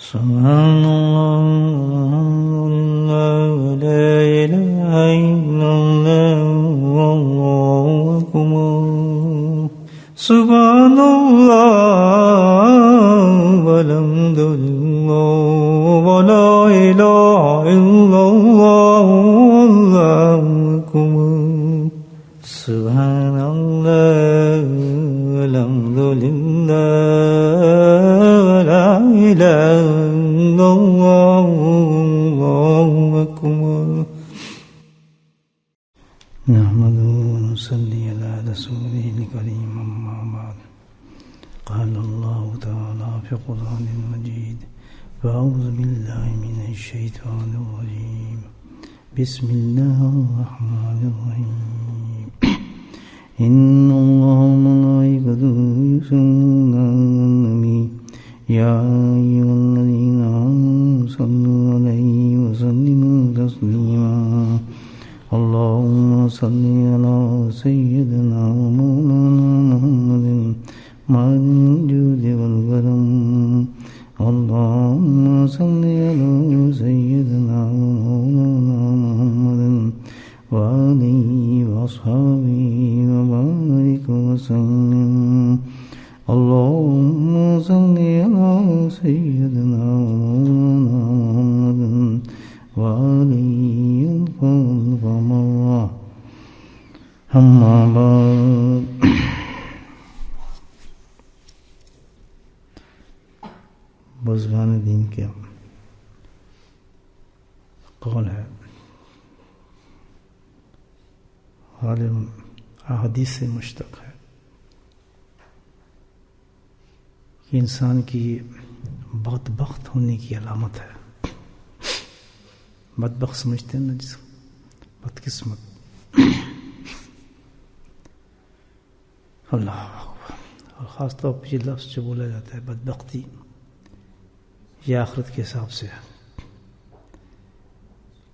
سبحان اللہ لا الہ الا اللہ واللہ اکبر سبحان اللہ والحمد للہ ولا الہ الا اللہ واللہ اکبر سبحان اللہ والحمد للہ ولا الہ الا اللہ واللہ اکبر نحمده ونصلي على رسوله الكريم أما بعد قال الله تعالى في القرآن المجيد فأعوذ بالله من الشيطان الرجيم بسم الله الرحمن الرحيم إن الله وملائكته يصلون على النبي يا أيها الذين آمنوا صلوا عليه وسلموا تسليما اللهم صل على سيدنا ومولانا محمد معدن الجود والكرم اللهم صل على سيدنا ومولانا محمد وآله وأصحابه وبارك وسلم اللهم صل على سيدنا ومولانا محمد وآله ومرة أما بعد بزرگان دین کے قول ہے غالب احادیث سے مشتق ہے کہ انسان کی بدبخت ہونے کی علامت ہے. بدبخت سمجھتے ہیں نا جس بدقسمت. اللہ اکبر. اور خاص طور پر یہ لفظ جو بولا جاتا ہے بدبختی یہ آخرت کے حساب سے ہے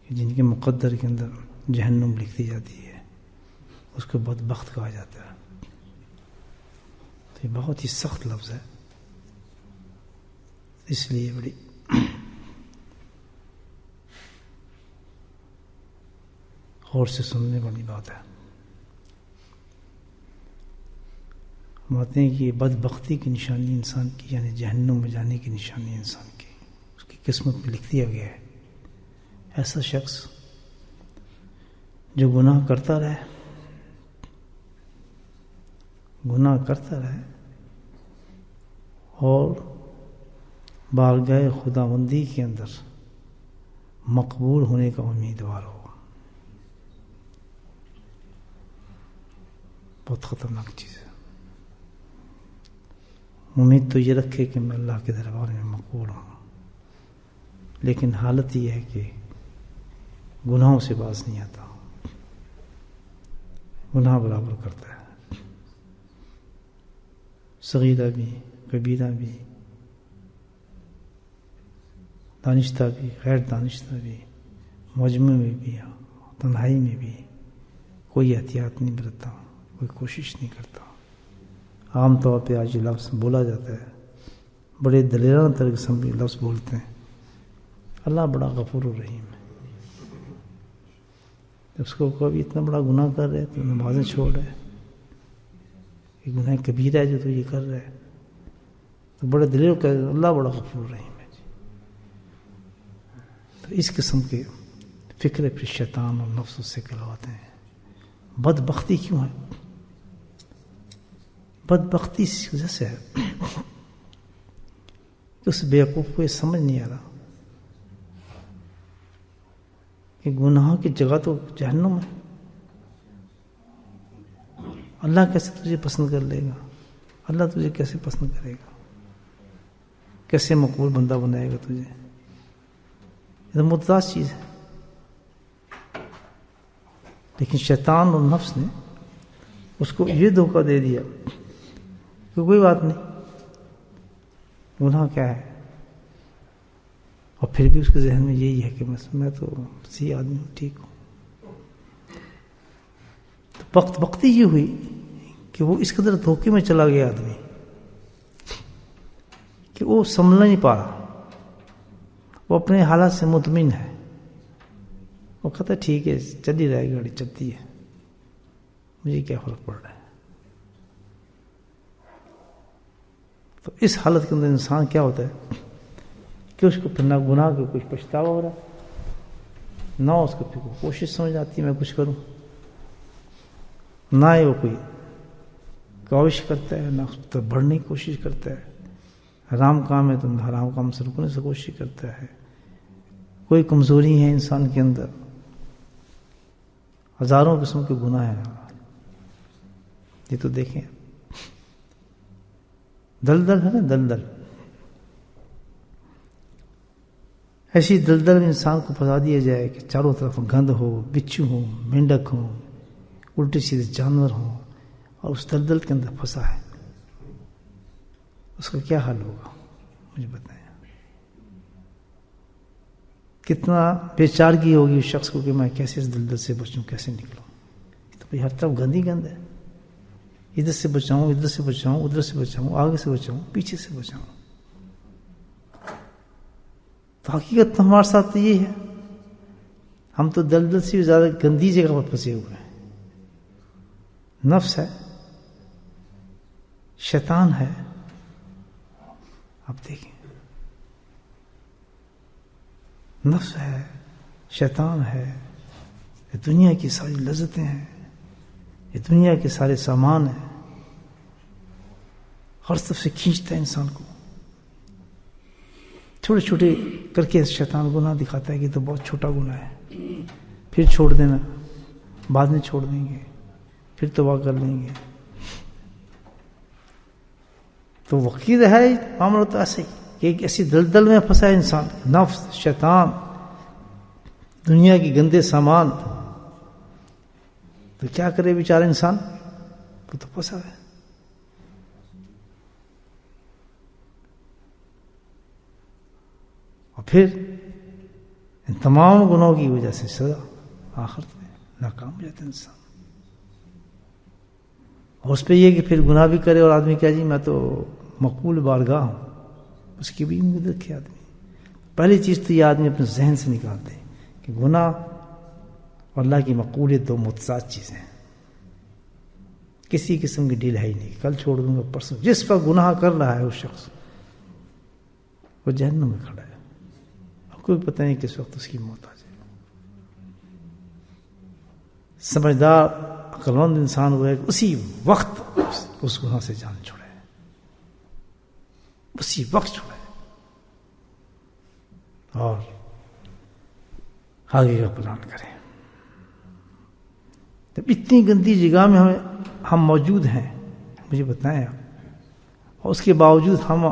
کہ جن کے مقدر کے اندر جہنم لکھ دی جاتی ہے اس کو بدبخت کہا جاتا ہے. تو یہ بہت ہی سخت لفظ ہے اس لیے بڑی غور سے سننے والی بات ہے. باتیں ہیں کہ یہ بدبختی کی نشانی انسان کی یعنی جہنم میں جانے کی نشانی انسان کی اس کی قسمت میں لکھ دیا گیا ہے. ایسا شخص جو گناہ کرتا رہے اور بارگاہ خداوندی کے اندر مقبول ہونے کا امیدوار ہو. بہت خطرناک چیز ہے. امید تو یہ رکھے کہ میں اللہ کے دربار میں مقبول ہوں لیکن حالت یہ ہے کہ گناہوں سے باز نہیں آتا. گناہ برابر کرتا ہے. صغیرہ بھی کبیرہ بھی دانشتہ بھی غیر دانشتہ بھی مجمع میں بھی تنہائی میں بھی کوئی احتیاط نہیں برتتا کوئی کوشش نہیں کرتا. عام طور پہ آج یہ لفظ بولا جاتا ہے بڑے دلیرانہ طریقے سے بھی لفظ بولتے ہیں اللہ بڑا غفور الرحیم ہے. جب اس کو کوئی اتنا بڑا گناہ کر رہے تو نمازیں چھوڑ رہے یہ گناہ کبیرہ ہے جو تو یہ کر رہے تو بڑے دلیر کہ اللہ بڑا غفور الرحیم ہے. تو اس قسم کے فکر پھر شیطان اور نفس سے کہلواتے ہیں. بدبختی کیوں ہے؟ بدبختی اس وجہ سے ہے کہ اس بیوقوف کو یہ سمجھ نہیں آ رہا کہ گناہ کی جگہ تو جہنم ہے. اللہ کیسے تجھے پسند کر لے گا؟ اللہ تجھے کیسے پسند کرے گا؟ کیسے مقبول بندہ بنائے گا تجھے؟ یہ تو متضاد چیز ہے. لیکن شیطان اور نفس نے اس کو یہ دھوکہ دے دیا کہ کوئی بات نہیں گناہ کیا ہے. اور پھر بھی اس کے ذہن میں یہی ہے کہ میں تو صحیح آدمی ہوں ٹھیک ہوں. تو وقتی یہ ہوئی کہ وہ اس قدر دھوکے میں چلا گیا آدمی کہ وہ سنبھل نہیں پا رہا. وہ اپنے حالات سے مطمئن ہے، وہ کہتا ہے ٹھیک ہے چل ہی رہے گاڑی چلتی ہے، مجھے کیا فرق پڑ رہا ہے۔ تو اس حالت کے اندر انسان کیا ہوتا ہے کہ اس کو پھر نہ گناہ کا کچھ پچھتاوا ہو رہا، نہ اس کو پھر کوشش سمجھ آتی ہے میں کچھ کروں، نہ ہی وہ کوئی کاوش کرتا ہے، نہ اس پر بڑھنے کی کوشش کرتا ہے، حرام کام ہے تو حرام کام سے رکنے سے کوشش کرتا ہے۔ کوئی کمزوری ہے انسان کے اندر، ہزاروں قسم کے گناہ ہیں، یہ تو دیکھیں دلدل ہے نا، دلدل ایسی دلدل میں انسان کو پھنسا دیا جائے کہ چاروں طرف گند ہو، بچھو ہو، مینڈک ہو، الٹے سیدھے جانور ہوں، اور اس دلدل کے اندر پھنسا ہے، اس کا کیا حال ہوگا مجھے بتائیں۔ کتنا بے چارگی ہوگی اس شخص کو کہ میں کیسے اس دلدل سے بچوں، کیسے نکلوں، تو ہر طرف گند ہی گند ہے، ادھر سے بچاؤں، ادھر سے بچاؤں، ادھر سے بچاؤں، آگے سے بچاؤں، پیچھے سے بچاؤں۔ تو حقیقت ہمارے ساتھ تو یہ ہے، ہم تو دلدل سے بھی زیادہ گندی جگہ پر پھنسے ہوئے ہیں۔ نفس ہے، شیطان ہے، آپ دیکھیں نفس ہے، شیطان ہے، یہ دنیا کی ساری لذتیں ہیں، یہ دنیا کے سارے سامان ہیں، ہر طرف سے کھینچتا ہے انسان کو، چھوٹے چھوٹے کر کے شیطان گناہ دکھاتا ہے کہ تو بہت چھوٹا گناہ ہے، پھر چھوڑ دینا، بعد میں چھوڑ دیں گے، پھر توبہ کر لیں گے۔ تو وقید ہے معاملہ تو ایسے کہ ایک ایسی دلدل میں پھنسا ہے انسان، نفس، شیطان، دنیا کی گندے سامان، تو کیا کرے بیچارہ انسان، وہ تو پھنسا ہے۔ اور پھر ان تمام گناہوں کی وجہ سے سزا آخرت میں ناکام ہو جاتا ہے انسان۔ اور اس پہ یہ کہ پھر گناہ بھی کرے اور آدمی کہا جی میں تو مقبول بارگاہ ہوں، اس کی بھی امید رکھے آدمی۔ پہلی چیز تو یہ آدمی اپنے ذہن سے نکالتے کہ گناہ اور اللہ کی مقبولیت دو متضاد چیزیں ہیں، کسی قسم کی ڈیل ہے ہی نہیں، کل چھوڑ دوں گا پرسوں۔ جس پر گناہ کر رہا ہے اس شخص وہ جہنم میں کھڑا ہے، کوئی پتہ نہیں کس وقت اس کی موت آ جائے۔ سمجھدار عقلمند انسان وہ ہے کہ اسی وقت اس گناہ سے جان چھوڑے، اسی وقت چھوڑے اور آگے کا پلان کریں۔ جب اتنی گندی جگہ میں ہم موجود ہیں، مجھے بتائیں آپ، اور اس کے باوجود ہم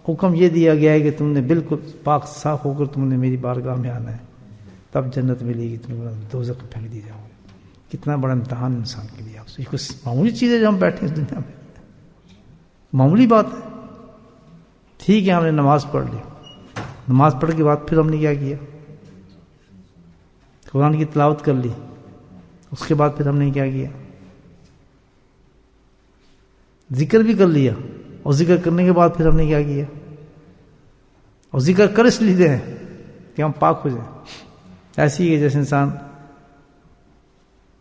حکم یہ دیا گیا ہے کہ تم نے بالکل پاک صاف ہو کر تم نے میری بارگاہ میں آنا ہے، تب جنت ملے گی، تم دوزخ میں پھینک دی جاؤ گے۔ کتنا بڑا امتحان انسان کے لیے، آپ سے کچھ معمولی چیز ہے جو ہم بیٹھے اس دنیا میں، معمولی بات ہے۔ ٹھیک ہے ہم نے نماز پڑھ لی، نماز پڑھ کے بعد پھر ہم نے کیا کیا، قرآن کی تلاوت کر لی، اس کے بعد پھر ہم نے کیا کیا، ذکر بھی کر لیا، اور ذکر کرنے کے بعد پھر ہم نے کیا کیا، اور ذکر کر اس لیے ہیں کہ ہم پاک ہو جائیں۔ ایسی ہی ہے جیسے انسان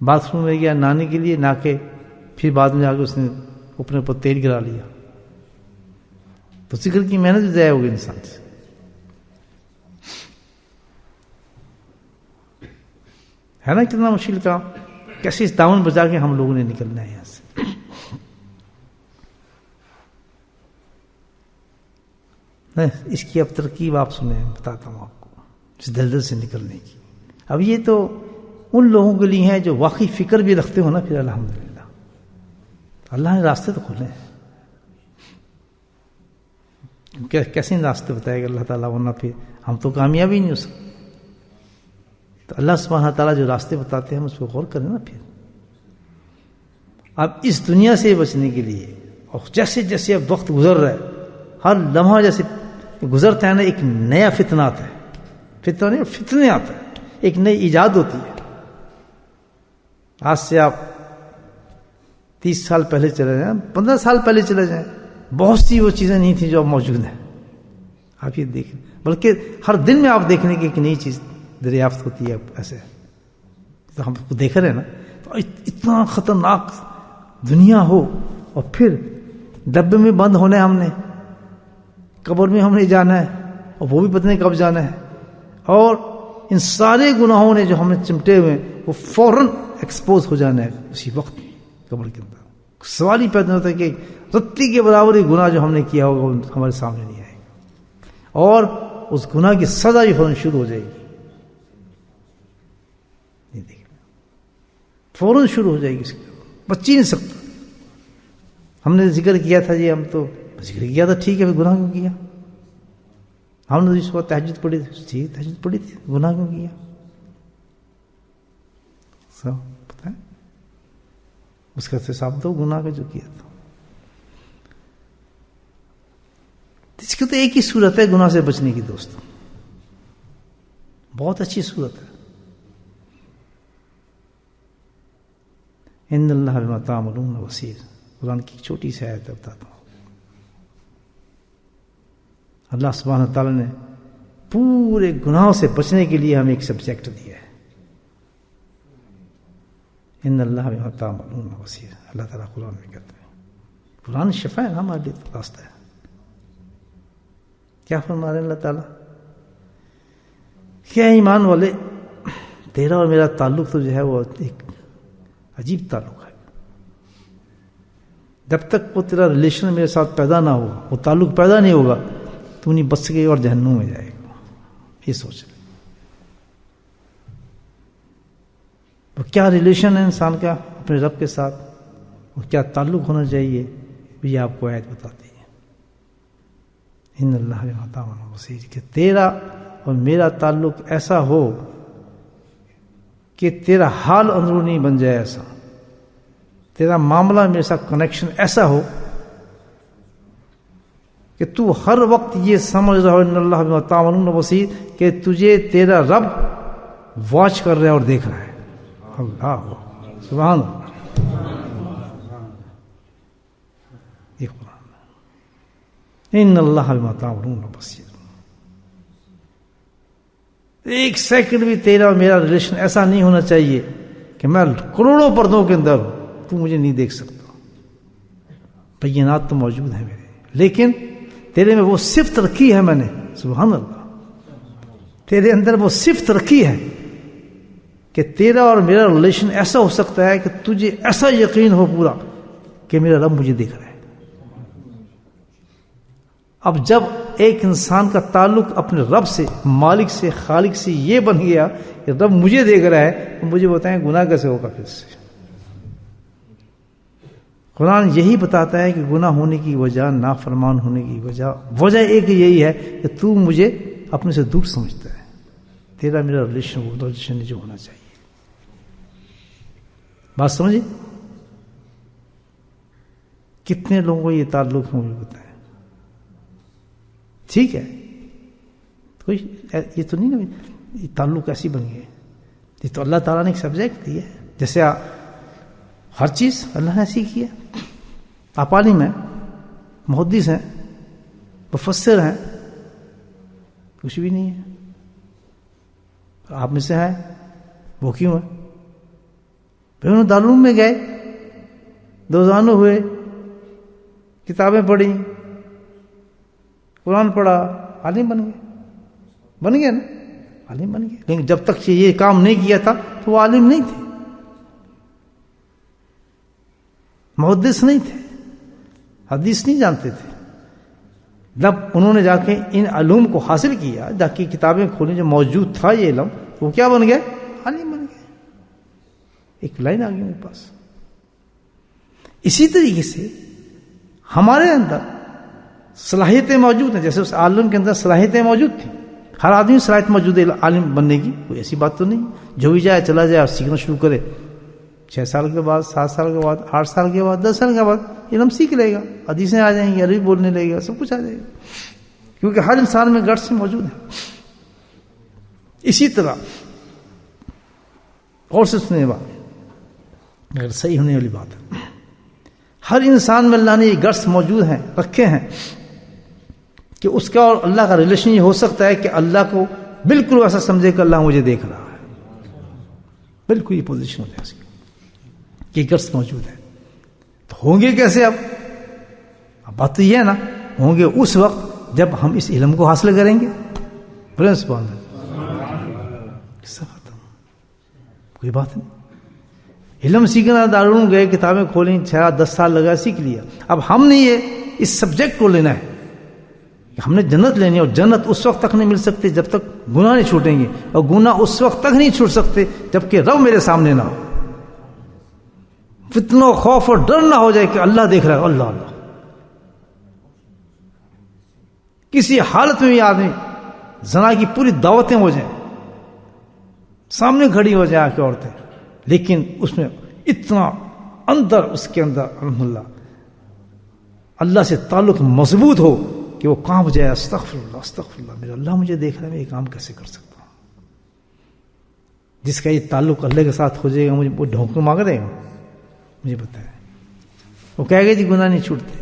باتھ روم میں گیا نہانے کے لیے، نہا کے پھر بعد میں جا کے اس نے اپنے اوپر تیل گرا لیا، تو ذکر کی محنت بھی ضائع ہو گئی انسان سے۔ ہے نا کتنا مشکل کام، کیسے اس دامن بچا کے ہم لوگوں نے نکلنا ہے یہاں سے۔ اس کی اب ترکیب آپ سنیں، بتاتا ہوں آپ کو اس دلدل سے نکلنے کی۔ اب یہ تو ان لوگوں کے لیے ہیں جو واقعی فکر بھی رکھتے ہو نا، پھر الحمدللہ اللہ نے راستے تو کھولے ہیں۔ کیسے راستے بتائے گا اللہ تعالیٰ، ورنہ پھر ہم تو کامیاب ہی نہیں ہو سکتے۔ تو اللہ سبحانہ تعالیٰ جو راستے بتاتے ہیں ہم اس پہ غور کریں نا۔ پھر اب اس دنیا سے بچنے کے لیے، اور جیسے جیسے اب وقت گزر رہا ہے، ہر لمحہ جیسے گزرتا ہے نا، ایک نیا فتنہ آتا ہے، فتنہ نہیں فتنے آتا ہے، ایک نئی ایجاد ہوتی ہے۔ آج سے آپ 30 سال پہلے چلے جائیں، 15 سال پہلے چلے جائیں، بہت سی وہ چیزیں نہیں تھیں جو اب موجود ہیں۔ آپ یہ دیکھیں، بلکہ ہر دن میں آپ دیکھنے کی ایک نئی چیز دریافت ہوتی ہے. ایسے تو ہم کو دیکھ رہے ہیں نا، تو اتنا خطرناک دنیا ہو، اور پھر ڈبے میں بند ہونا ہے، ہم نے قبر میں ہم نے جانا ہے، اور وہ بھی پتہ نہیں کب جانا ہے، اور ان سارے گناہوں نے جو ہم نے چمٹے ہوئے ہیں وہ فوراً ایکسپوز ہو جانا ہے اسی وقت قبر کے اندر. سوال ہی پیدا ہوتا ہے کہ رتی کے برابر ہی گناہ جو ہم نے کیا ہوگا وہ ہمارے سامنے نہیں آئے گا، اور اس گناہ کی سزا بھی فوراً شروع ہو جائے گی. نہیں دیکھنا، فوراً شروع ہو جائے گی، اس کی بچ ہی نہیں سکتا. ہم نے ذکر کیا تھا جی، ہم تو ذکر کیا تھا، ٹھیک ہے، گناہ کیوں کیا؟ ہم نے اس وقت تہجد پڑھی تھی، ٹھیک تہجد پڑھی تھی، گناہ کیوں کیا؟ سب پتہ ہے اس کا حساب دو گناہ کا جو کیا تھا. اس کی تو ایک ہی صورت ہے گناہ سے بچنے کی دوستوں، بہت اچھی صورت ہے. ان اللہ بما تعملون بصیر، قرآن کی چھوٹی سی آیت بتاتا ہوں. اللہ سبحانہ تعالیٰ نے پورے گناہوں سے بچنے کے لیے ہمیں ایک سبجیکٹ دیا ہے. ان اللہ بما تعملون بصیر، اللہ تعالیٰ قرآن میں کہتے ہیں. قرآن شفا ہے نا ہمارے لیے، راستہ ہے. کیا فرما رہے ہیں اللہ تعالیٰ؟ کیا ایمان والے، تیرا اور میرا تعلق تو جو ہے وہ ایک عجیب تعلق ہے. جب تک وہ تیرا ریلیشن میرے ساتھ پیدا نہ ہو، وہ تعلق پیدا نہیں ہوگا، تو نہیں بچ سکے اور جہنم میں جائے گا. یہ سوچ لیں وہ کیا ریلیشن ہے انسان کا اپنے رب کے ساتھ، وہ کیا تعلق ہونا چاہیے، یہ آپ کو آیت بتاتی ہے. ان اللہ بما تعملون بصیر، کہ تیرا اور میرا تعلق ایسا ہو کہ تیرا حال اندرونی بن جائے، ایسا تیرا معاملہ میرے ساتھ کنیکشن ایسا ہو کہ تو ہر وقت یہ سمجھ رہا ہو ان اللہ بما تعملون بصیر، کہ تجھے تیرا رب واچ کر رہا ہے اور دیکھ رہا ہے. اللہ سبحان اللہ. یہ قرآن ہے، ان اللہ بما تعملون بصیر. ایک سیکنڈ بھی تیرا اور میرا ریلیشن ایسا نہیں ہونا چاہیے کہ میں کروڑوں پردوں کے اندر ہوں، تو مجھے نہیں دیکھ سکتا. بینات تو موجود ہیں میرے، لیکن تیرے میں وہ صفت رکھی ہے میں نے، سبحان اللہ، تیرے اندر وہ صفت رکھی ہے کہ تیرا اور میرا ریلیشن ایسا ہو سکتا ہے کہ تجھے ایسا یقین ہو پورا کہ میرا رب مجھے دیکھ رہا ہے. اب جب ایک انسان کا تعلق اپنے رب سے، مالک سے، خالق سے یہ بن گیا کہ رب مجھے دیکھ رہا ہے، تو مجھے بتائیں گناہ کیسے ہوگا پھر سے؟ قرآن یہی بتاتا ہے کہ گناہ ہونے کی وجہ، نافرمان ہونے کی وجہ ایک یہی ہے کہ تو مجھے اپنے سے دور سمجھتا ہے. تیرا میرا ریلیشن جو ہونا چاہیے. بات سمجھے؟ کتنے لوگوں کو یہ تعلق ہوں گے بتائیں؟ ٹھیک ہے، کوئی یہ تو نہیں نا یہ تعلق ایسی بن گئے. یہ تو اللہ تعالیٰ نے ایک سبجیکٹ دی ہے. جیسے ہر چیز اللہ نے ایسی کی ہے. آپ عالم ہیں، محدث ہیں، مفسر ہیں، کچھ بھی نہیں ہے. آپ میں سے ہیں، وہ کیوں ہے؟ پھر انہوں دارالعلوم میں گئے، دوزانو ہوئے، کتابیں پڑھی، قرآن پڑھا، عالم بن گئے نا، عالم بن گئے. لیکن جب تک یہ کام نہیں کیا تھا تو وہ عالم نہیں تھے، محدث نہیں تھے، حدیث نہیں جانتے تھے. جب انہوں نے جا کے ان علوم کو حاصل کیا، جا کے کتابیں کھولی، جو موجود تھا یہ علم، وہ کیا بن گئے؟ عالم بن گئے. ایک لائن آ گئی میرے پاس. اسی طریقے سے ہمارے اندر صلاحیتیں موجود ہیں. جیسے اس عالم کے اندر صلاحیتیں موجود تھیں، ہر آدمی صلاحیت موجود ہے عالم بننے کی، کوئی ایسی بات تو نہیں. جو بھی جائے چلا جائے اور سیکھنا شروع کرے، 6 سال کے بعد، 7 سال کے بعد، 8 سال کے بعد، 10 سال کے بعد علم سیکھ لے گا، حدیثیں آ جائیں گی، عربی بولنے لگے گا، سب کچھ آ جائے گا، کیونکہ ہر انسان میں گٹس موجود ہے. اسی طرح اور سے سننے بات اگر صحیح ہونے والی بات ہے، ہر انسان میں اللہ نے یہ گٹس موجود ہیں، رکھے ہیں کہ اس کا اور اللہ کا ریلیشن یہ ہو سکتا ہے کہ اللہ کو بالکل ایسا سمجھے کہ اللہ مجھے دیکھ رہا ہے، بالکل یہ پوزیشن ہو جائے اس کی کہ گٹس موجود ہے. تو ہوں گے کیسے؟ اب بات تو یہ ہے نا، ہوں گے اس وقت جب ہم اس علم کو حاصل کریں گے. ختم، کوئی بات نہیں. علم سیکھنا، دارالعلوم گئے، کتابیں کھولیں، 6-10 سال لگا، سیکھ لیا. اب ہم نے یہ اس سبجیکٹ کو لینا ہے، ہم نے جنت لینی ہے، اور جنت اس وقت تک نہیں مل سکتی جب تک گناہ نہیں چھوٹیں گے، اور گناہ اس وقت تک نہیں چھوٹ سکتے جب کہ رب میرے سامنے نہ ہو. فتنہ خوف اور ڈر نہ ہو جائے کہ اللہ دیکھ رہا ہے. اللہ اللہ، کسی حالت میں بھی آدمی زنا کی پوری دعوتیں ہو جائیں، سامنے کھڑی ہو جائے کہ عورتیں، لیکن اس میں اتنا اندر، اس کے اندر الحمدللہ اللہ سے تعلق مضبوط ہو کہ وہ کانپ جائے، استغفر اللہ استغفر اللہ، میرا اللہ مجھے دیکھ رہا ہے، میں یہ کام کیسے کر سکتا ہوں. جس کا یہ تعلق اللہ کے ساتھ ہو جائے گا، مجھے وہ ڈھونک مانگ رہے گا، مجھے پتا ہے. وہ کہے گا جی گناہ نہیں چھوٹتے،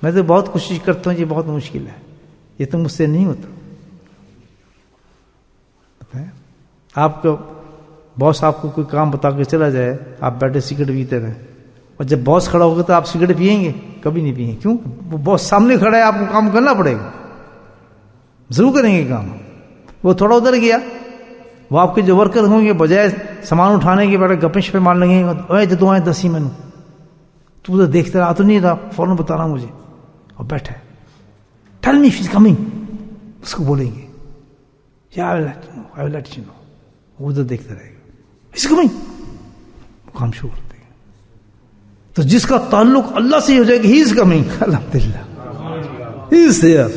میں تو بہت کوشش کرتا ہوں، یہ بہت مشکل ہے، یہ تو مجھ سے نہیں ہوتا. پتا ہے آپ کو باس آپ کو کوئی کام بتا کے چلا جائے، آپ بیٹھے سگریٹ پیتے رہیں، اور جب باس کھڑا ہوگا تو آپ سگریٹ پیئیں گے؟ کبھی نہیں پیئیں گے. کیوں؟ وہ باس سامنے کھڑا ہے، آپ کو کام کرنا پڑے گا، ضرور کریں گے کام. وہ تھوڑا ادھر گیا، وہ آپ کے جو ورکر ہوں گے بجائے سامان اٹھانے کے بیٹھے گپے شپے مار لگیں گے، اے جو آئے 10 ہی میں تو ادھر دیکھتے رہا، تو نہیں رہا، فوراً بتا رہا مجھے، اور بیٹھے tell me she is coming, اس کو بولیں گے آئی ول لیٹ یو نو. وہ ادھر دیکھتا رہے گا، اس کو کام شروع کر دے گا. تو جس کا تعلق اللہ سے ہو جائے گا، ہی از کمنگ، الحمدللہ ہی از دیئر.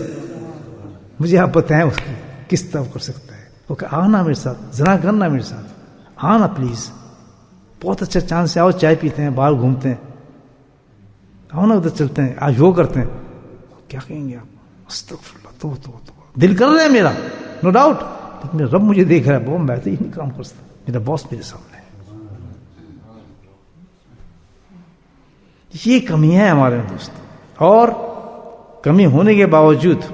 مجھے آپ بتائیں اس کو کس طرح کر سکتا ہے؟ وہ کہ آنا میرے ساتھ، زنا کرنا میرے ساتھ، آنا پلیز، بہت اچھا چانس ہے، آؤ چائے پیتے ہیں، باہر گھومتے ہیں، آؤ نا ادھر چلتے ہیں، آج وہ کرتے ہیں. کیا کہیں گے آپ؟ استغفر اللہ، تو دل کر رہے ہیں میرا، نو ڈاؤٹ، لیکن میرا رب مجھے دیکھ رہا ہے، وہ میں تو یہ نہیں کام کر سکتا، میرا باس میرے سامنے ہے. یہ کمی ہے ہمارے دوست، اور کمی ہونے کے باوجود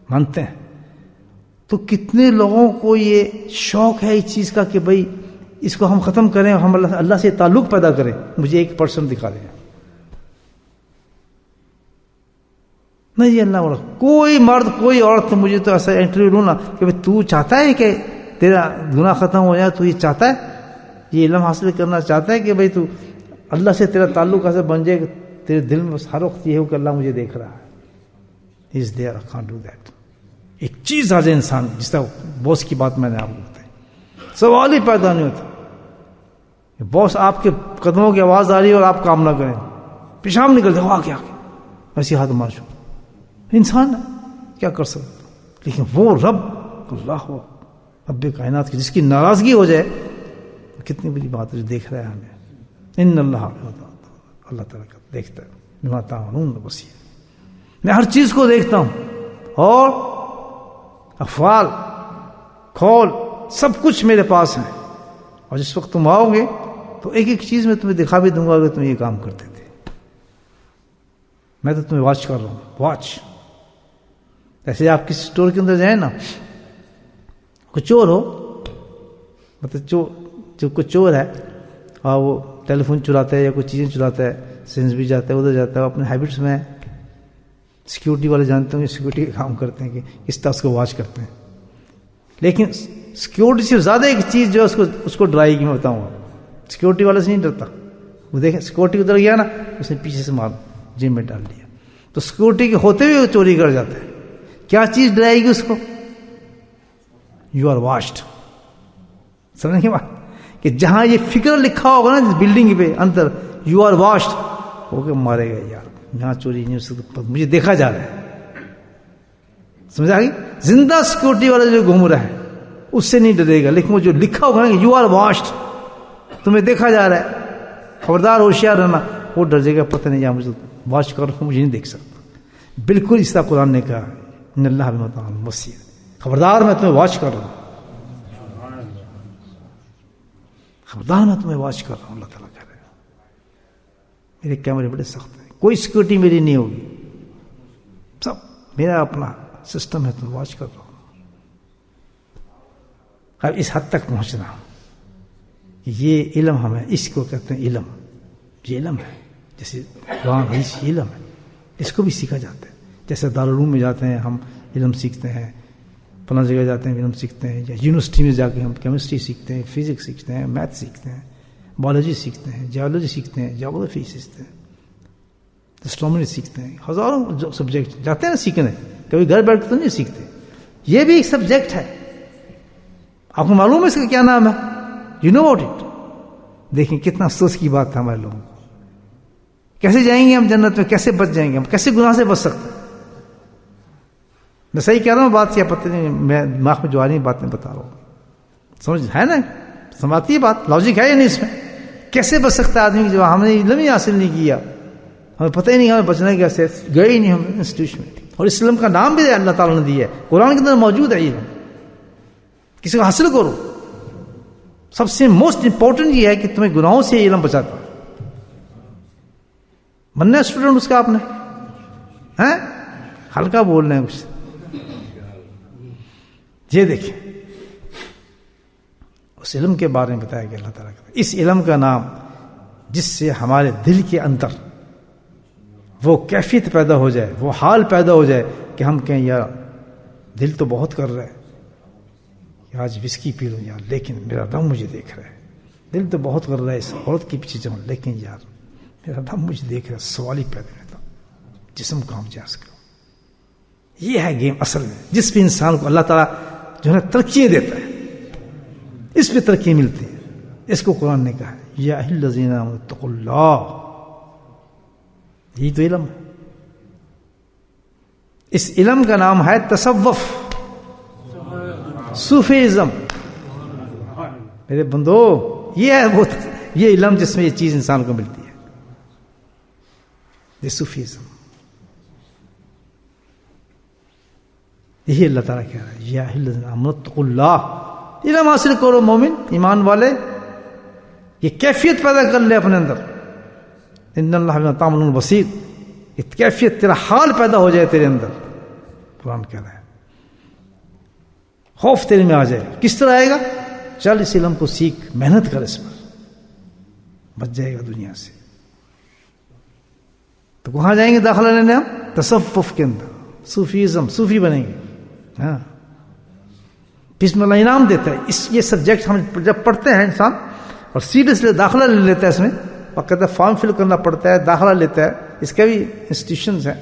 مانتے ہیں. تو کتنے لوگوں کو یہ شوق ہے اس چیز کا کہ بھائی اس کو ہم ختم کریں، ہم اللہ سے تعلق پیدا کریں. مجھے 1% دکھا دیں. نہیں جی، اللہ والا کوئی مرد کوئی عورت، مجھے تو ایسا انٹرویو لوں نا کہ بھائی تو چاہتا ہے کہ تیرا گناہ ختم ہو جائے، تو یہ چاہتا ہے، یہ علم حاصل کرنا چاہتا ہے کہ بھائی تو اللہ سے تیرا تعلق ایسے بن جائے کہ تیرے دل میں ہر وقت یہ ہو کہ اللہ مجھے دیکھ رہا ہے. Is there, I can't do that. ایک چیز آ جائے انسان، جس طرح باس کی بات میں نے آپ کو بتائی، سوال ہی پیدا نہیں ہوتا. باس آپ کے قدموں کی آواز آ رہی ہے اور آپ کام نہ کریں، پیشاب نکلتے ہو، کیا ایسی ہاتھ مارشو، انسان ہے کیا کر سکتا. لیکن وہ رب اللہ رب کائنات کی جس کی ناراضگی ہو جائے، کتنی بڑی بات ہے، جو دیکھ رہا ہے ہمیں. ان اللہ اللہ تعالیٰ کا دیکھتا ہے، بما تعملون بصیر. میں ہر چیز کو دیکھتا ہوں، اور افعال کھول سب کچھ میرے پاس ہیں. اور جس وقت تم آؤ گے تو ایک ایک چیز میں تمہیں دکھا بھی دوں گا کہ تم یہ کام کرتے تھے. میں تو تمہیں واچ کر رہا ہوں، واچ. ایسے آپ کسی اسٹور کے اندر جائیں نا، کوئی چور ہو، مطلب جو کوئی چور ہے اور وہ ٹیلی فون چراتا ہے یا کوئی چیزیں چراتا ہے، سینس بھی جاتا ہے، ادھر جاتا ہے، اپنے ہیبٹس میں سیکیورٹی والے جانتے ہوں، سیکیورٹی کا کام کرتے ہیں کہ اس طرح اس کو واچ کرتے ہیں. لیکن سیکیورٹی سے زیادہ ایک چیز جو ہے اس کو ڈرائے گی. میں بتاؤں گا، سیکیورٹی والے سے نہیں ڈرتا. وہ دیکھیں سیکیورٹی ادھر گیا نا، اس نے پیچھے سے مار جیب میں ڈال دیا. تو سیکیورٹی کے ہوتے ہوئے وہ چوری کر جاتا ہے. کیا چیز ڈرائے گی اس کو؟ You are washed. سمجھنے کی بات کہ جہاں یہ فکر لکھا ہوگا نا بلڈنگ پہ اندر، یو آر واشڈ، وہ کہ مارے گا یار، یہاں چوری نہیں ہو سکتا، مجھے دیکھا جا رہا ہے. سمجھ آ گئی؟ زندہ سیکیورٹی والا جو گھوم رہا ہے اس سے نہیں ڈرے گا، لیکن وہ جو لکھا ہوگا نا یو آر واشڈ، تمہیں دیکھا جا رہا ہے، خبردار ہوشیار رہنا، وہ ڈر جائے گا، پتہ نہیں جہاں مجھے واچ کر مجھے نہیں دیکھ سکتا. بالکل اس طرح قرآن نے کہا، ان اللہ بما تعملون بصیر، خبردار میں تمہیں واچ کر رہا ہوں، خبردار میں تمہیں واچ کر رہا ہوں. اللہ تعالیٰ کہہ رہے ہیں میرے کیمرے بڑے سخت ہیں، کوئی سیکورٹی میری نہیں ہوگی، سب میرا اپنا سسٹم ہے تو واچ کر رہا ہوں. اب اس حد تک پہنچنا، یہ علم ہمیں، اس کو کہتے ہیں علم. یہ علم ہے، جیسے قرآن حدیث یہ علم ہے، اس کو بھی سیکھا جاتا ہے. جیسے دارالعلوم میں جاتے ہیں ہم علم سیکھتے ہیں، فلاں جگہ جاتے ہیں علم سیکھتے ہیں، یا یونیورسٹی میں جا کے ہم کیمسٹری سیکھتے ہیں، فزکس سیکھتے ہیں، میتھ سیکھتے ہیں، بایولوجی سیکھتے ہیں، جیولوجی سیکھتے ہیں، جیوگرافی سیکھتے ہیں، اسٹرومری سیکھتے ہیں. ہزاروں سبجیکٹ جاتے ہیں نا سیکھنے. کبھی گھر بیٹھ کے تو نہیں سیکھتے. یہ بھی ایک سبجیکٹ ہے. آپ کو معلوم ہے اس کا کیا نام ہے؟ You know about it. دیکھیں کتنا افسوس کی بات ہے ہمارے لوگوں کو. کیسے جائیں گے ہم جنت میں؟ کیسے بچ جائیں گے ہم؟ کیسے گناہ سے بچ سکتے ہیں؟ میں صحیح کہہ رہا ہوں بات، یا پتہ نہیں میں دماغ میں جو آ رہی بات میں بتا رہا ہوں. سمجھ ہے نا؟ سمجھتی ہے بات؟ لاجک ہے یا نہیں اس میں؟ کیسے بچ سکتا ہے آدمی جو ہم نے علم ہی حاصل نہیں کیا، ہمیں پتہ ہی نہیں ہمیں بچنا کیسے، گئے ہی نہیں ہم انسٹیٹیوشن میں. اور اس علم کا نام بھی اللہ تعالیٰ نے دیا ہے، قرآن کے اندر موجود ہے. علم کسی کو حاصل کرو. سب سے موسٹ امپورٹنٹ یہ ہے کہ تمہیں گناہوں سے علم بچاتا ہے. بننا اسٹوڈنٹ اس کا آپ نے ہیں؟ ہلکا بول رہے ہیں کچھ. یہ دیکھیں اس علم کے بارے میں بتایا گیا اللہ تعالیٰ کا. اس علم کا نام جس سے ہمارے دل کے اندر وہ کیفیت پیدا ہو جائے، وہ حال پیدا ہو جائے کہ ہم کہیں یار دل تو بہت کر رہا ہے کہ آج وسکی پی لوں یار، لیکن میرا رب مجھے دیکھ رہا ہے. دل تو بہت کر رہا ہے اس عورت کے پیچھے جاؤں، لیکن یار میرا رب مجھے دیکھ رہا ہے. سوال ہی پیدا ہوتا، جسم کام جاز کرو. یہ ہے گیم اصل میں، جس پہ انسان کو اللہ تعالیٰ جو ہے ترقی دیتا ہے. اس پہ ترقی ملتی ہے. اس کو قرآن نے کہا یا ایھا الذین آمنوا اتقوا اللہ. یہی تو علم ہے. اس علم کا نام ہے تصوف، صوفیزم. میرے بندو یہ ہے وہ یہ علم جس میں یہ چیز انسان کو ملتی ہے، یہ صوفیزم. یہی اللہ تعالیٰ کہہ رہا ہے یا ایھا الذین آمنوا اتقوا اللہ. علم حاصل کرو مومن، ایمان والے. یہ کیفیت پیدا کر لے اپنے اندر. ان اللہ بما تعملون بصیر. یہ کیفیت، تیرا حال پیدا ہو جائے تیرے اندر. قرآن کہہ رہا ہے خوف تیرے میں آ جائے. کس طرح آئے گا؟ چل اس علم کو سیکھ، محنت کر اس پر، بچ جائے گا دنیا سے. تو کہاں جائیں گے داخلہ لینے ہم؟ تصوف کے اندر. صوفیزم، صوفی بنیں گے. ہاں بسم اللہ انعام دیتا ہے. یہ سبجیکٹ ہم جب پڑھتے ہیں انسان اور سیریسلی داخلہ لے لیتا ہے اس میں، باقاعدہ فارم فل کرنا پڑتا ہے، داخلہ لیتا ہے. اس کا بھی انسٹیٹیوشنز ہیں،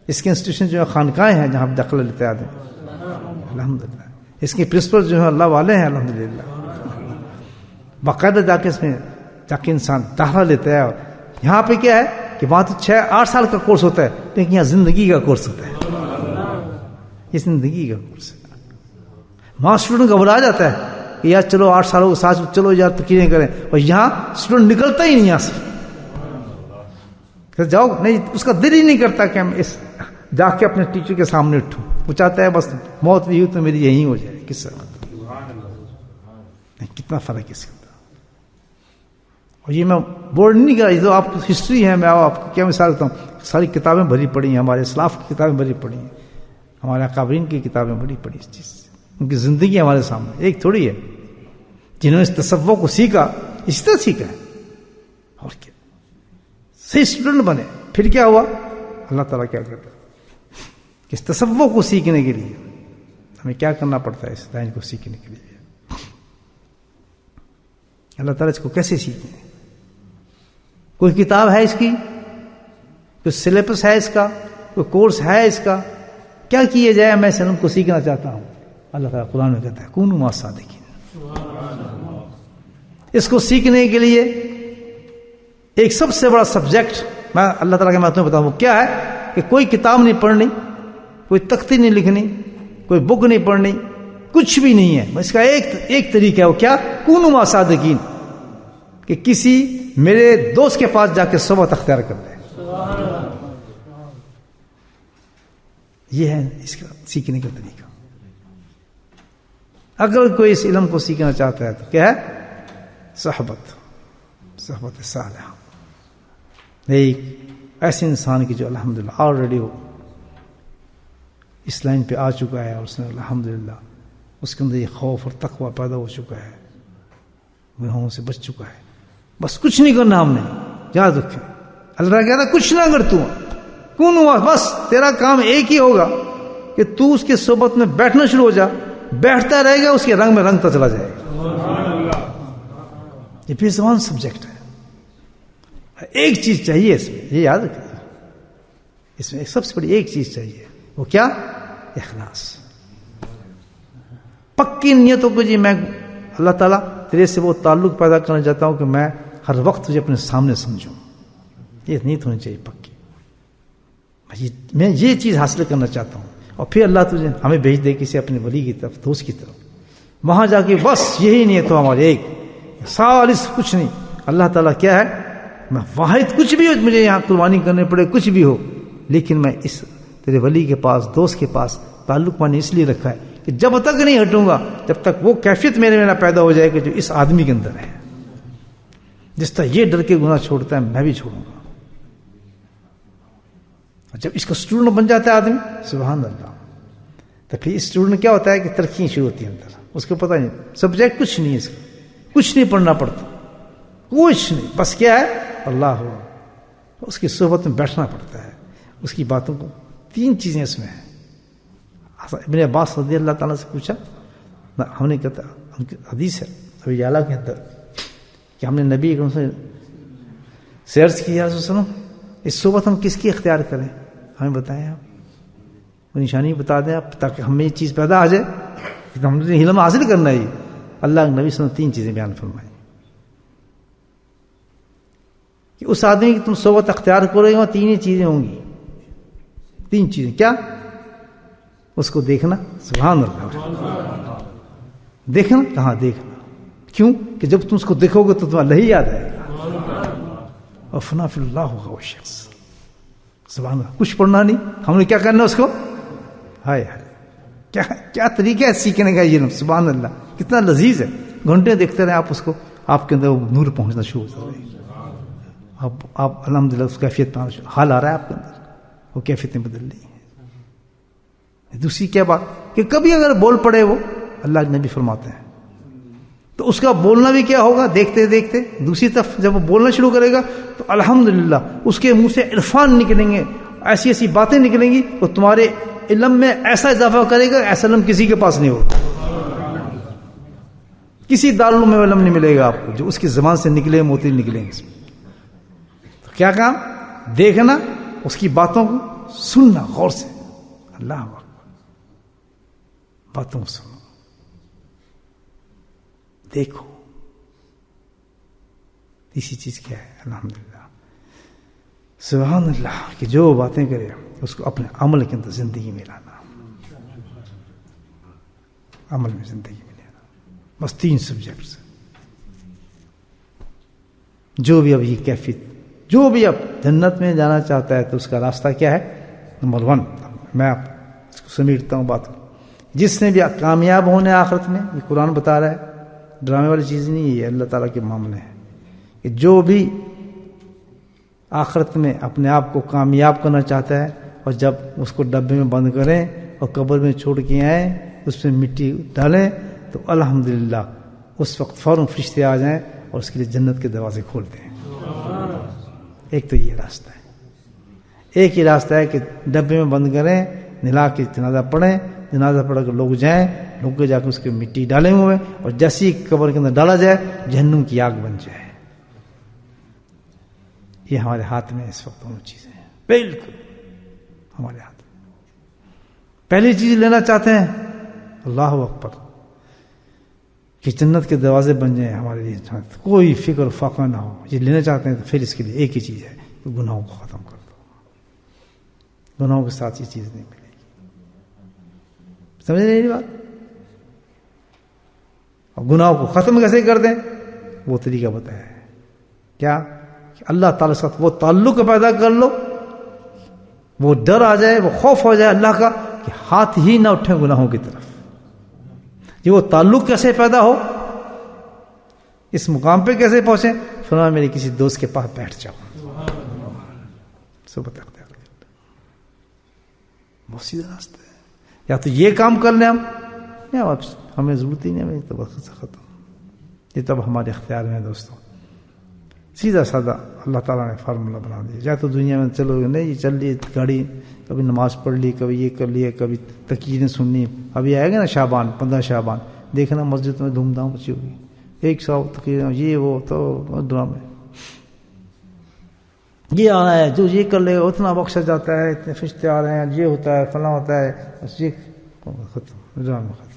اس کے انسٹیٹیوشن جو ہے خانقاہیں ہیں جہاں داخلہ لیتا ہے آدمی. الحمدللہ اس کے پرنسپل جو ہے اللہ والے ہیں الحمدللہ. باقاعدہ جا کے اس میں جا کے انسان داخلہ لیتا ہے. اور یہاں پہ کیا ہے کہ وہاں تو 6-8 سال کا کورس ہوتا ہے، لیکن یہاں زندگی کا کورس ہوتا ہے. یہ زندگی کا کورس ہے. وہاں اسٹوڈنٹ گھبرا جاتا ہے کہ یار چلو 8 سالوں کے ساتھ چلو یار تقریریں کریں، اور یہاں اسٹوڈنٹ نکلتا ہی نہیں یہاں سے. جاؤ نہیں، اس کا دل ہی نہیں کرتا کہ ہم اس جا کے اپنے ٹیچر کے سامنے اٹھوں. وہ چاہتا ہے بس موت بھی ہو تو میری یہی ہو جائے. کس طرح کتنا فرق ہے اس کے اندر. اور یہ میں بورڈ نہیں کر رہا، یہ تو آپ کی ہسٹری ہے. میں آپ کو کیا مثال دیتا ہوں، ساری کتابیں بھری پڑی ہیں، ہمارے اسلاف کی کتابیں بھری پڑی ہیں، ہمارے اکابرین کی کتابیں بھری پڑی اس چیز سے. ان کی زندگی ہمارے سامنے ایک تھوڑی ہے. جنہوں نے اس تصوف کو سیکھا اسی طرح سیکھا ہے. اور کیا صحیح اسٹوڈنٹ بنے. پھر کیا ہوا؟ اللہ تعالیٰ کیا کرتا ہے کہ اس تصوف کو سیکھنے کے لیے ہمیں کیا کرنا پڑتا ہے. اس لائن کو سیکھنے کے لیے اللہ تعالیٰ اس کو کیسے سیکھیں؟ کوئی کتاب ہے اس کی؟ کوئی سلیبس ہے اس کا؟ کوئی کورس ہے اس کا؟ کیا کیا جائے؟ میں اس علم کو سیکھنا چاہتا ہوں. اللہ تعالیٰ قرآن میں کہتا ہے کونوا مع الصادقین. اس کو سیکھنے کے لیے ایک سب سے بڑا سبجیکٹ میں اللہ تعالیٰ کے میں بتاؤں وہ کیا ہے کہ کوئی کتاب نہیں پڑھنی، کوئی تختی نہیں لکھنی، کوئی بک نہیں پڑھنی، کچھ بھی نہیں ہے. اس کا ایک طریقہ ہے. وہ کیا؟ کونوا مع الصادقین، کہ کسی میرے دوست کے پاس جا کے صحبت اختیار کر لے. یہ ہے اس کا سیکھنے کا طریقہ. اگر کوئی اس علم کو سیکھنا چاہتا ہے تو کیا ہے؟ صحبت صالحہ. ایک ایسے انسان کی جو الحمدللہ آلریڈی ہو اس لائن پہ آ چکا ہے اور اس نے الحمدللہ اس کے اندر یہ خوف اور تقوی پیدا ہو چکا ہے، گناہوں سے بچ چکا ہے. بس کچھ نہیں کرنا ہم نے، یاد رکھیں. اللہ کہتا ہے کچھ نہ کر تو کون ہوا، بس تیرا کام ایک ہی ہوگا کہ تو اس کے صحبت میں بیٹھنا شروع ہو جا، بیٹھتا رہے گا، اس کے رنگ میں رنگتا چلا جائے گا. یہ بے زبان سبجیکٹ ہے. ایک چیز چاہیے اس میں، یہ یاد رکھیں، اس میں سب سے بڑی ایک چیز چاہیے، وہ کیا؟ اخلاص. پکی نیتوں کو جی میں اللہ تعالیٰ تیرے سے وہ تعلق پیدا کرنا چاہتا ہوں کہ میں ہر وقت تجھے اپنے سامنے سمجھوں. یہ نیت ہونی چاہیے پکی، میں یہ چیز حاصل کرنا چاہتا ہوں. اور پھر اللہ تجھے ہمیں بھیج دے کسی اپنے ولی کی طرف، دوست کی طرف، وہاں جا کے بس یہی نیت ہو ہماری ایک، سالس کچھ نہیں. اللہ تعالیٰ کیا ہے؟ میں واحد، کچھ بھی ہو مجھے یہاں قربانی کرنے پڑے، کچھ بھی ہو، لیکن میں اس تیرے ولی کے پاس، دوست کے پاس تعلق میں نے اس لیے رکھا ہے کہ جب تک نہیں ہٹوں گا جب تک وہ کیفیت میرے میں نہ پیدا ہو جائے کہ جو اس آدمی کے اندر ہے. جس طرح یہ ڈر کے گناہ چھوڑتا ہے میں بھی چھوڑوں گا. جب اس کا اسٹوڈنٹ بن جاتا ہے آدمی، سبحان اللہ، تو پھر اس اسٹوڈنٹ کیا ہوتا ہے کہ ترقی شروع ہوتی ہے اندر. اس کو پتہ نہیں سبجیکٹ کچھ نہیں ہے، اس کا کچھ نہیں پڑھنا پڑتا، کچھ نہیں، بس کیا ہے؟ اللہ ہو. اس کی صحبت میں بیٹھنا پڑتا ہے، اس کی باتوں کو. 3 چیزیں اس میں ہیں. ابن عباس رضی اللہ تعالیٰ سے پوچھا، ہم نے کہتا حدیث ہے ابھی اعلیٰ کے اندر کہ ہم نے نبی اکرم سے سیرز کی، یا رسول اللہ علیہ وسلم اس صحبت ہم کس کی اختیار کریں؟ ہمیں بتائیں آپ، وہ نشانی بتا دیں آپ، تاکہ ہمیں یہ چیز پیدا آ جائے کہ ہم نے علم حاصل کرنا ہے. اللہ کے نبی صلی اللہ علیہ وسلم 3 چیزیں بیان فرمائیں کہ اس آدمی کی تم صحبت اختیار کرو گے، وہ 3 چیزیں ہوں گی. 3 چیزیں کیا؟ اس کو دیکھنا، سبحان اللہ، دیکھنا. کہاں دیکھنا؟ کیوں کہ جب تم اس کو دیکھو گے تو تمہیں اللہ ہی یاد آئے گا. اور فنا فی اللہ ہوگا وہ شخص، سبحان اللہ. کچھ پڑھنا نہیں، ہم نے کیا کرنا اس کو؟ ہائے ہائے، کیا طریقہ ہے سیکھنے کا یہ، سبحان اللہ، کتنا لذیذ ہے. گھنٹے دیکھتے رہے آپ اس کو، آپ کے اندر وہ نور پہنچنا شروع ہو جائے گا. آپ الحمدللہ اس کیفیت پہ حال آ رہا ہے آپ کے اندر، وہ کیفیتیں بدل رہی ہیں. دوسری کیا بات کہ کبھی اگر بول پڑے وہ، اللہ کے نبی فرماتے ہیں، تو اس کا بولنا بھی کیا ہوگا؟ دیکھتے دیکھتے دوسری طرف جب وہ بولنا شروع کرے گا تو الحمدللہ اس کے منہ سے عرفان نکلیں گے، ایسی ایسی باتیں نکلیں گی، وہ تمہارے علم میں ایسا اضافہ کرے گا ایسا علم کسی کے پاس نہیں ہوگا. کسی دارالعلوم میں علم نہیں ملے گا آپ کو جو اس کی زبان سے نکلے، موتی نکلیں گے. تو کیا کام؟ دیکھنا، اس کی باتوں کو سننا غور سے، اللہ اکبر، باتوں کو سنو، دیکھو. تیسری چیز کیا ہے؟ الحمدللہ، سبحان اللہ، کہ جو باتیں کرے اس کو اپنے عمل کے اندر زندگی میں لانا، عمل میں زندگی میں لانا. بس 3 سبجیکٹس. جو بھی اب یہ کیفیت، جو بھی اب جنت میں جانا چاہتا ہے تو اس کا راستہ کیا ہے؟ نمبر 1، میں آپ اس کو سمیٹتا ہوں بات کو، جس نے بھی کامیاب ہونے آخرت میں، یہ قرآن بتا رہا ہے، ڈرامے والی چیز نہیں ہے، یہ اللہ تعالیٰ کے معاملے ہیں کہ جو بھی آخرت میں اپنے آپ کو کامیاب کرنا چاہتا ہے اور جب اس کو ڈبے میں بند کریں اور قبر میں چھوڑ کے آئیں، اس میں مٹی ڈالیں، تو الحمدللہ اس وقت فوراً فرشتے آ جائیں اور اس کے لیے جنت کے دروازے کھولتے ہیں. ایک تو یہ راستہ ہے. ایک ہی راستہ ہے کہ ڈبے میں بند کریں، نلا کے جنازہ پڑھیں، جنازہ پڑھ کر لوگ جائیں، لوگ جا کے اس کے مٹی ڈالے ہوئے، اور جیسے ہی قبر کے اندر ڈالا جائے جہنم کی آگ بن جائے. یہ ہمارے ہاتھ میں اس وقت دونوں چیزیں ہیں، بالکل ہمارے ہاتھ میں. پہلی چیز لینا چاہتے ہیں، اللہ اکبر، کہ جنت کے دروازے بن جائیں ہمارے لیے، کوئی فکر و فاقہ نہ ہو. یہ لینا چاہتے ہیں تو پھر اس کے لیے ایک ہی چیز ہے کہ گناہوں کو ختم کر دو. گناہوں کے ساتھ یہ چیز نہیں ملے گی. سمجھ رہے بات؟ اور گناہوں کو ختم کیسے کر دیں؟ وہ طریقہ بتایا ہے. کیا؟ کہ اللہ تعالیٰ کے ساتھ وہ تعلق پیدا کر لو، وہ ڈر آ جائے، وہ خوف ہو جائے اللہ کا کہ ہاتھ ہی نہ اٹھیں گناہوں کی طرف. یہ وہ تعلق کیسے پیدا ہو، اس مقام پہ کیسے پہنچے؟ فرمایا میرے کسی دوست کے پاس بیٹھ جاؤ، صحبت اختیار کر. بہت سیدھا راستہ ہے. یا تو یہ کام کر لیں ہمیں ضرورت ہی نہیں، ہمیں تو وقت سے ختم. یہ تب ہمارے اختیار میں ہے دوستوں. سیدھا سادہ اللہ تعالیٰ نے فارمولہ بنا دیا. یا تو دنیا میں چلو نہیں یہ چل رہی گاڑی، کبھی نماز پڑھ لی، کبھی یہ کر لیا، کبھی تقریریں سننی. ابھی آئے گا نا شعبان، 15 شعبان، دیکھنا مسجد میں دھوم دھام مچی ہوگی، 100 تقریریں، یہ وہ تو ڈرامے. یہ آ رہا ہے جو یہ کر لے گا اتنا بخشا جاتا ہے، اتنے فرشتے آ رہے ہیں، یہ ہوتا ہے فلاں ہوتا ہے، بس یہ ختم، ڈرامہ ختم.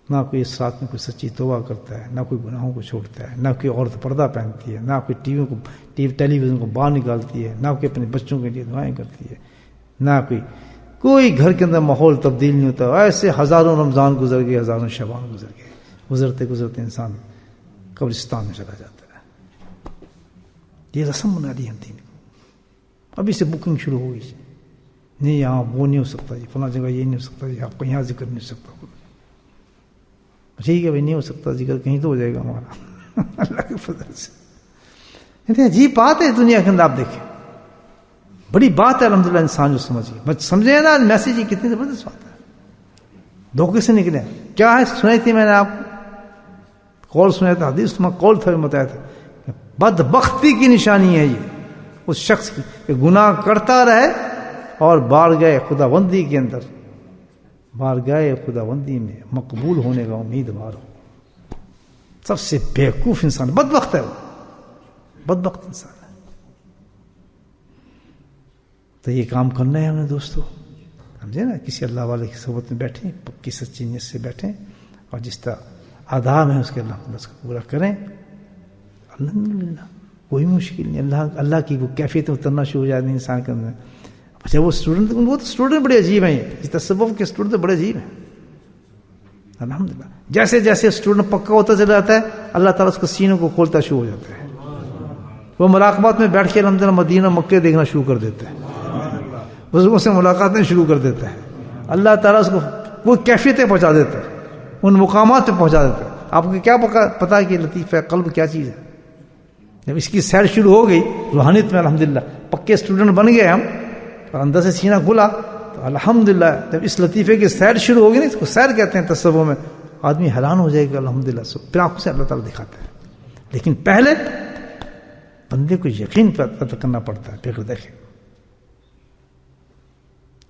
نہ کوئی اس رات میں کوئی سچی توبہ کرتا ہے، نہ کوئی گناہوں کو چھوڑتا ہے، نہ کوئی عورت پردہ پہنتی ہے، نہ کوئی ٹیلی ویژن کو باہر نکالتی ہے، نہ کوئی اپنے بچوں کے لیے دعائیں کرتی ہے، نہ کوئی گھر کے اندر ماحول تبدیل نہیں ہوتا. ایسے ہزاروں رمضان گزر گئے، ہزاروں شعبان گزر گئے، گزرتے گزرتے انسان قبرستان میں چلا جاتا ہے. یہ رسم بنا دی ہم دین کو. ابھی سے بکنگ شروع ہو گئی، نہیں یہاں وہ نہیں ہو سکتا جی، فلاں جگہ یہ نہیں ہو سکتا جی، آپ کو یہاں ذکر نہیں ہو سکتا. ٹھیک ہے بھائی، نہیں ہو سکتا ذکر، کہیں تو ہو جائے گا ہمارا اللہ کے فضل سے. عجیب بات ہے دنیا کے اندر، آپ دیکھیں بڑی بات ہے الحمدللہ انسان جو سمجھ گیا. بس سمجھے نا میسج، کتنی زبردست بات ہے. دھوکے سے نکلے کیا ہے. سنائی تھی میں نے آپ قول سنا تھا، حدیث میں قول تھا بتایا تھا، بدبختی کی نشانی ہے یہ اس شخص کی کہ گناہ کرتا رہے اور بارگاہ خدا بندی کے اندر، بارگاہ خدا بندی میں مقبول ہونے کا امیدوار ہو. سب سے بیوقوف انسان بدبخت ہے، وہ بدبخت انسان ہے. تو یہ کام کرنا ہے ہمیں دوستو، سمجھے نا. کسی اللہ والے کی صحبت میں بیٹھیں، پکی سچی نیت سے بیٹھیں، اور جس طرح آداب ہیں اس کے اللہ اس کو پورا کریں. الحمدللہ کوئی مشکل نہیں. اللہ کی وہ کیفیت اترنا شروع ہو جاتی ہے انسان کے اندر. اچھا وہ تو اسٹوڈنٹ بڑے عجیب ہیں، یہ تصوف کے اسٹوڈنٹ تو بڑے عجیب ہیں. الحمدللہ جیسے جیسے اسٹوڈنٹ پکا ہوتا چلا جاتا ہے، اللہ تعالیٰ اس کو سینوں کو کھولتا شروع ہو جاتا ہے. وہ مراقبات میں بیٹھ کے الحمدللہ مدینہ مکہ دیکھنا شروع کر دیتا ہے، بزرگوں سے ملاقاتیں شروع کر دیتا ہے. اللہ تعالیٰ اس کو وہ کیفیتیں پہنچا دیتا ہے، ان مقامات پہ پہنچا دیتا ہے. آپ کو کیا پتا کہ لطیفہ قلب کیا چیز ہے. جب اس کی سیر شروع ہو گئی روحانیت میں، الحمدللہ پکے اسٹوڈنٹ بن گئے ہم، اور اندر سے سینہ کھلا تو الحمدللہ جب اس لطیفے کی سیر شروع ہوگی نا، اس کو سیر کہتے ہیں تصوف میں، آدمی حیران ہو جائے گا الحمدللہ. پھر آنکھوں سے اللہ تعالیٰ دکھاتا ہے. لیکن پہلے بندے کو یقین پیدا کرنا پڑتا ہے. پھر دیکھیں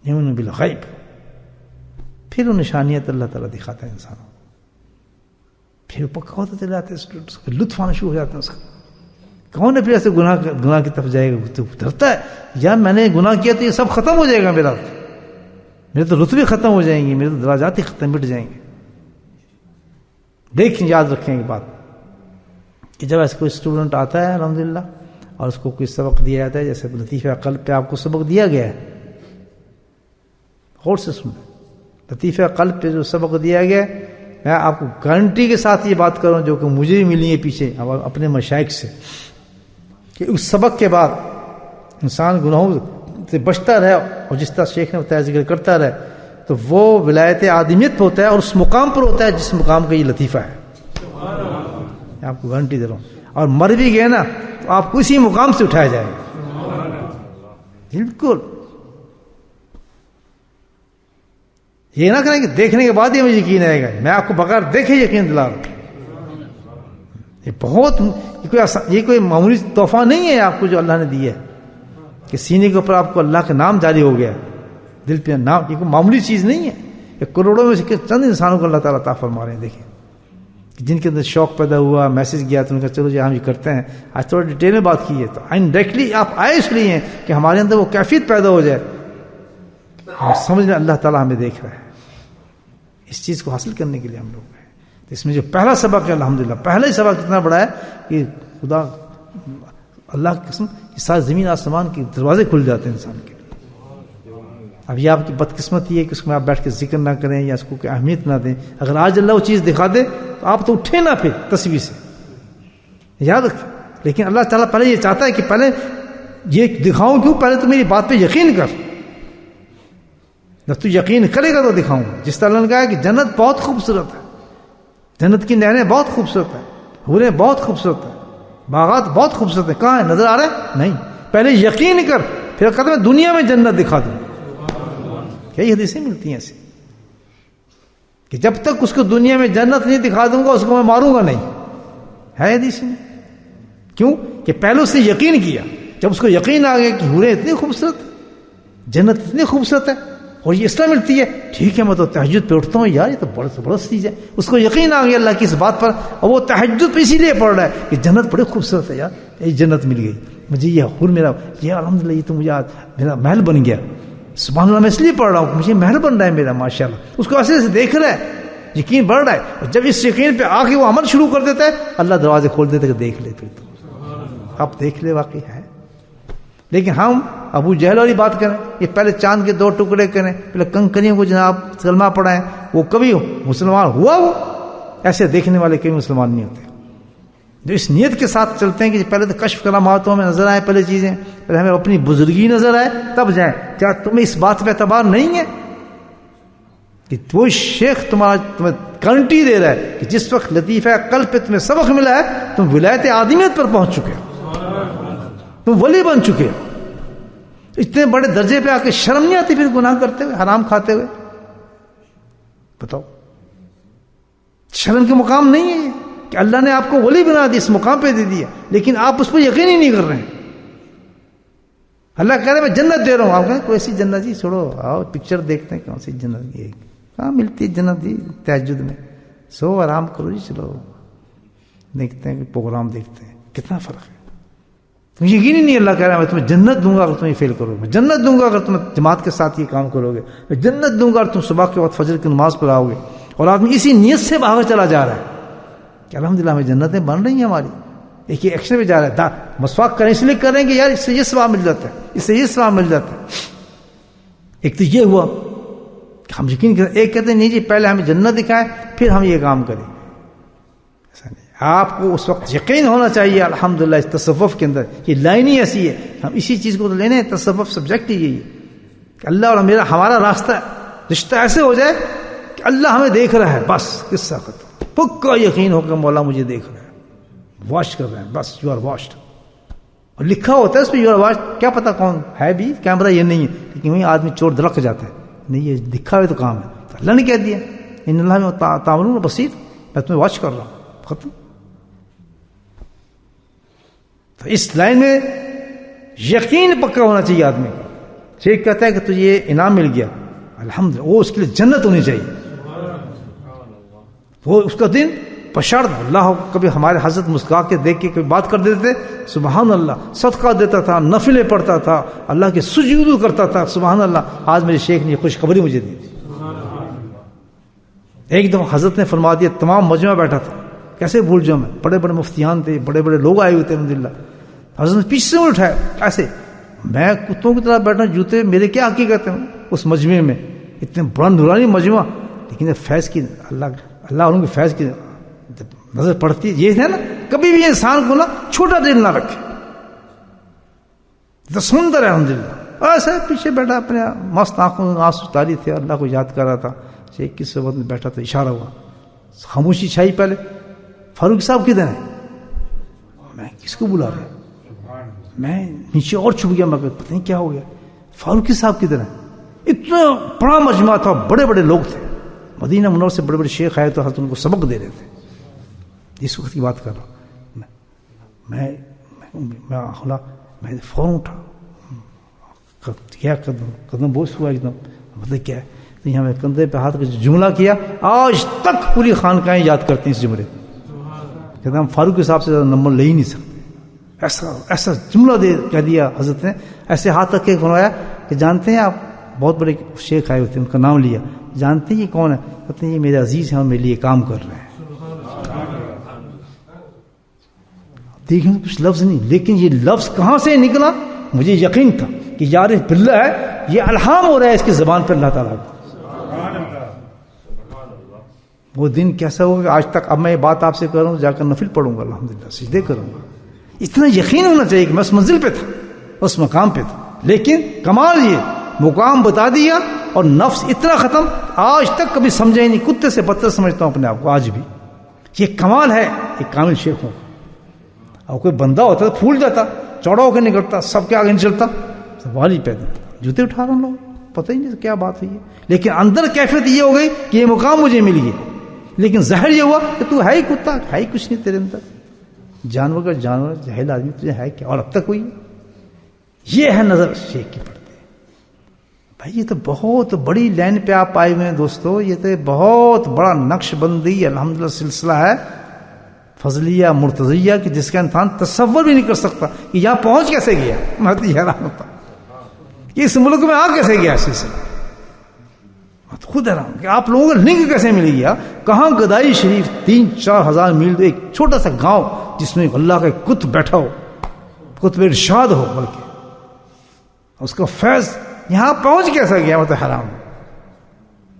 یؤمن بالغیب، پھر وہ نشانیت اللہ تعالیٰ دکھاتا ہے انسانوں کو. پھر پکا ہوتا چلا جاتا ہے اسٹوڈنٹ کو، لطف آنا شروع ہو جاتا ہے اس کا. کون ہے پھر ایسے گناہ کی طرف جائے گا؟ تو ڈرتا ہے یار میں نے گناہ کیا تو یہ سب ختم ہو جائے گا، میرے تو رتبے ختم ہو جائیں گے، میرے تو دراجات ہی ختم مٹ جائیں گے. دیکھیں یاد رکھیں یہ بات کہ جب ایسے کوئی اسٹوڈنٹ آتا ہے الحمدللہ اور اس کو کوئی سبق دیا جاتا ہے، جیسے لطیفہ قلب پہ آپ کو سبق دیا گیا ہے، غور سے سنیں. لطیفہ قلب پہ جو سبق دیا گیا ہے، میں آپ کو گارنٹی کے ساتھ یہ بات کروں جو کہ مجھے بھی ملی ہے پیچھے اپنے مشائخ سے، کہ اس سبق کے بعد انسان گناہوں سے بچتا رہے اور جس طرح شیخ نے بتایا ذکر کرتا رہے، تو وہ ولایت آدمیت پہ ہوتا ہے اور اس مقام پر ہوتا ہے جس مقام کا یہ لطیفہ ہے. میں آپ کو گارنٹی دے رہا ہوں. اور مر بھی گئے نا تو آپ کو اسی مقام سے اٹھایا جائے گا. بالکل یہ نہ کریں کہ دیکھنے کے بعد ہی ہمیں یقین آئے گا. میں آپ کو بغیر دیکھے یقین دلا رہا ہوں. یہ کوئی معمولی تحفہ نہیں ہے آپ کو جو اللہ نے دیا ہے کہ سینے کے اوپر آپ کو اللہ کا نام جاری ہو گیا، دل پہ نام. یہ کوئی معمولی چیز نہیں ہے. یہ کروڑوں میں سے چند انسانوں کو اللہ تعالیٰ عطا فرما رہے ہیں. دیکھیں جن کے اندر شوق پیدا ہوا، میسج گیا تو ان کا چلو جی ہم یہ کرتے ہیں. آج تھوڑا ڈیٹیل میں بات کی ہے تو انڈائریکٹلی آپ آئے اس لیے ہیں کہ ہمارے اندر وہ کیفیت پیدا ہو جائے اور سمجھ لیں اللہ تعالیٰ ہمیں دیکھ رہا ہے. اس چیز کو حاصل کرنے کے لیے ہم لوگ ہیں. اس میں جو پہلا سبق ہے الحمدللہ، پہلا ہی سبق اتنا بڑا ہے کہ خدا اللہ کی قسم سارے زمین آسمان کے دروازے کھل جاتے ہیں انسان کے. اب یہ آپ کی بدقسمتی ہے کہ اس میں آپ بیٹھ کے ذکر نہ کریں یا اس کو کوئی اہمیت نہ دیں. اگر آج اللہ وہ چیز دکھا دے تو آپ تو اٹھے نہ پھر تصویر سے، یاد رکھیں. لیکن اللہ تعالیٰ پہلے یہ چاہتا ہے کہ پہلے یہ دکھاؤں کیوں، پہلے تو میری بات پہ یقین کر. جب تو یقین کرے گا تو دکھاؤں گا. جس طرح اللہ نے کہا ہے کہ جنت بہت خوبصورت ہے، جنت کی نہریں بہت خوبصورت ہیں، حوریں بہت خوبصورت ہیں، باغات بہت خوبصورت ہیں. کہاں ہے؟ نظر آ رہا ہے؟ نہیں. پہلے یقین کر، پھر کہتے ہیں دنیا میں جنت دکھا دوں. کئی حدیثیں ملتی ہیں ایسے. کہ جب تک اس کو دنیا میں جنت نہیں دکھا دوں گا اس کو میں ماروں گا نہیں. ہے حدیث میں. کیوں کہ پہلے اس نے یقین کیا. جب اس کو یقین آ گیا کہ حوریں اتنی خوبصورت، جنت اتنی خوبصورت ہے اور یہ اس طرح ملتی ہے، ٹھیک ہے میں تو تہجد پہ اٹھتا ہوں یار، یہ تو بڑا زبردست چیز ہے. اس کو یقین آ گیا اللہ کی اس بات پر، اور وہ تہجد پہ اسی لیے پڑھ رہا ہے کہ جنت بڑی خوبصورت ہے یار، یہ جنت مل گئی مجھے، یہ حور میرا، یہ الحمدللہ یہ تو مجھے آج میرا محل بن گیا. سبحان اللہ میں اس لیے پڑھ رہا ہوں مجھے محل بن رہا ہے میرا ماشاءاللہ. اس کو ایسے دیکھ رہا ہے، یقین بڑھ رہا ہے. اور جب اس یقین پہ آ کے وہ عمل شروع کر دیتا ہے اللہ دروازے کھول دیتے کہ دیکھ لے، پھر تو اب دیکھ لے واقعی ہے. لیکن ہم ابو جہل والی بات کریں، یہ پہلے چاند کے 2 ٹکڑے کریں، پہلے کنکریوں کو جناب کلمہ پڑھائیں، وہ کبھی مسلمان ہوا؟ وہ ایسے دیکھنے والے کبھی مسلمان نہیں ہوتے. جو اس نیت کے ساتھ چلتے ہیں کہ پہلے تو کشف کرامات ہمیں نظر آئے، پہلے چیزیں پہلے ہمیں اپنی بزرگی نظر آئے تب جائیں. کیا تمہیں اس بات پہ اعتبار نہیں ہے کہ وہ شیخ تمہیں گارنٹی دے رہا ہے کہ جس وقت لطیفہ قلب پہ تمہیں سبق ملا ہے تم ولایت آدمیت پر پہنچ چکے ہو، تم ولی بن چکے ہو. اتنے بڑے درجے پہ آ کے شرم نہیں آتی پھر گناہ کرتے ہوئے، حرام کھاتے ہوئے؟ بتاؤ شرم کے مقام نہیں ہے کہ اللہ نے آپ کو ولی بنا دی، اس مقام پہ دے دیا، لیکن آپ اس پر یقین ہی نہیں کر رہے ہیں. اللہ کہہ رہے میں جنت دے رہا ہوں، آپ کہیں کوئی ایسی جنت جی چھوڑو، آؤ پکچر دیکھتے ہیں کون سی جنت کی، کہاں ملتی ہے جنت جی تہجد میں، سو آرام کرو جی، چلو دیکھتے ہیں کہ پروگرام دیکھتے ہیں. کتنا فرق ہے. تم یقین ہی نہیں. اللہ کہہ رہا ہے میں تمہیں جنت دوں گا اگر تم یہ فیل کرو گے، میں جنت دوں گا اگر تم جماعت کے ساتھ یہ کام کرو گے، میں جنت دوں گا اگر تم صبح کے وقت فجر کی نماز پڑھاؤ گے. اور آدمی اسی نیت سے باہر چلا جا رہا ہے کہ الحمدللہ ہمیں جنتیں بن رہی ہیں ہماری. ایک یہ ایکشن پہ جا رہا ہے. مسواک کریں اس لیے کریں کہ یار اس سے یہ ثواب مل جاتا ہے، اس سے یہ ثواب مل جاتا ہے. ایک تو یہ ہوا کہ ہم یقین کریں. ایک کہتے ہیں نہیں جی پہلے ہمیں جنت دکھائیں پھر ہم یہ کام کریں. ایسا نہیں. آپ کو اس وقت یقین ہونا چاہیے الحمدللہ اس تصوف کے اندر یہ لائن ہی ایسی ہے. ہم اسی چیز کو تو لینے ہیں. تصوف سبجیکٹ ہی یہی ہے کہ اللہ اور ہمارا راستہ رشتہ ایسے ہو جائے کہ اللہ ہمیں دیکھ رہا ہے، بس قصہ ختم. پکا یقین ہو کہ مولا مجھے دیکھ رہا ہے، واچ کر رہے ہیں، بس یو آر واچڈ. اور لکھا ہوتا ہے اس پہ یو آر واچڈ. کیا پتا کون ہے بھی، کیمرہ یہ نہیں ہے، لیکن وہیں آدمی چور درخت جاتا ہے. نہیں یہ لکھا ہوئے تو کام ہے. تو اللہ نے کہہ دیا ان اللہ میں تعاملون بصیر، میں تمہیں واچ کر رہا ہوں. ختم. تو اس لائن میں یقین پکا ہونا چاہیے آدمی کا. شیخ کہتا ہے کہ تجھے یہ انعام مل گیا الحمدللہ، وہ اس کے لیے جنت ہونی چاہیے. وہ اس کا دن پشرد اللہ. کبھی ہمارے حضرت مسکا کے دیکھ کے کبھی بات کر دیتے تھے سبحان اللہ، صدقہ دیتا تھا، نفلیں پڑھتا تھا، اللہ کے سجود کرتا تھا. سبحان اللہ. آج میرے شیخ نے یہ خوشخبری مجھے دی. ایک دم حضرت نے فرما دیا، تمام مجمع بیٹھا تھا. کیسے بھول جاؤں میں، بڑے بڑے مفتیان تھے، بڑے بڑے لوگ آئے ہوئے تھے الحمدللہ. حضرت نے پیچھے سے اٹھایا ایسے، میں کتوں کی طرح بیٹھا، جوتے میرے کیا حقیقت ہے اس مجمع میں. اتنے بڑا نورانی مجمع، لیکن فیض کی اللہ ان کی فیض کی نظر پڑتی ہے. یہ ہے نا کبھی بھی انسان کو نا چھوٹا دل نہ رکھے. تو سندر ہے الحمدللہ. ایسے پیچھے بیٹھا اپنے مست آنکھوں آنسو تاری تھے، اللہ کو یاد کر رہا تھا. شیخ کی صحبت میں بیٹھا تو اشارہ ہوا، خاموشی چھائی. پہلے فاروق صاحب کدھر ہیں؟ میں کس کو بلا رہے؟ میں نیچے اور چھپ گیا. میں پتہ نہیں کیا ہو گیا. فاروقی صاحب کدھر ہیں؟ اتنا بڑا مجمع تھا، بڑے بڑے لوگ تھے. مدینہ منور سے بڑے بڑے شیخ آئے تو حضرت ان کو سبق دے رہے تھے. اس وقت کی بات کر رہا ہوں. میں فوراً اٹھا، کیا قدم بوس ہوا ایک دم. مطلب کیا ہے؟ تو یہاں میں کندھے پہ ہاتھ جملہ کیا. آج تک پوری خانقاہیں یاد کرتے ہیں اس جملے کو. کہتے ہم فاروق صاحب سے زیادہ نمبر لے ہی نہیں سکتے. ایسا جملہ کہہ دیا حضرت نے. ایسے ہاتھ رکھ کے فرمایا کہ جانتے ہیں آپ بہت بڑے شیخ آئے ہوتے ہیں، ان کا نام لیا. جانتے ہیں یہ کون ہے؟ کہتے ہیں یہ میرے عزیز ہیں اور میرے لیے کام کر رہے ہیں. دیکھیں کچھ لفظ نہیں، لیکن یہ لفظ کہاں سے نکلا؟ مجھے یقین تھا کہ یار باللہ ہے، یہ الہام ہو رہا ہے اس کی زبان پر اللہ تعالیٰ کو. وہ دن کیسا ہوگا آج تک. اب میں یہ بات آپ سے کر رہا ہوں، جا کر نفل پڑھوں گا الحمدللہ، سجدے کروں گا. اتنا یقین ہونا چاہیے کہ میں اس منزل پہ تھا، اس مقام پہ تھا. لیکن کمال یہ مقام بتا دیا اور نفس اتنا ختم. آج تک کبھی سمجھا ہی نہیں، کتے سے بدتر سمجھتا ہوں اپنے آپ کو آج بھی. یہ کمال ہے ایک کامل شیخوں کا. اور کوئی بندہ ہوتا تو پھول جاتا، چوڑا ہو کے نکلتا، سب کے آگے نہیں چلتا، سوال ہی پیدا. جوتے اٹھا رہا ہوں لوگ پتہ ہی نہیں کیا بات ہوئی ہے، لیکن اندر کیفیت یہ ہو گئی کہ یہ مقام مجھے مل گیا، لیکن ظاہر یہ ہوا کہ تو ہے ہی کتا، ہے ہی کچھ نہیں تیرے اندر، جانور کا جانور، جاہل آدمی تجھے ہے کیا، اور اب تک ہوئی. یہ ہے نظر شیخ کی پڑتے. بھائی یہ تو بہت بڑی لائن پہ آپ آئے ہوئے ہیں دوستو، یہ تو بہت بڑا نقش بندی الحمدللہ سلسلہ ہے فضلیہ مرتضیہ کہ جس کا انسان تصور بھی نہیں کر سکتا کہ یہاں پہنچ کیسے گیا. میں تو حیران ہوتا کہ اس ملک میں آ کیسے گیا سلسلہ. میں تو خود حیران کہ آپ لوگوں کا لنک کیسے مل گیا. کہاں گدائی شریف 3-4 ہزار میل ایک چھوٹا سا گاؤں جس میں اللہ کا ایک قطب بیٹھا ہو، قطب ارشاد ہو، بلکہ اس کا فیض یہاں پہنچ کیسا گیا. میں تو حیران ہوں.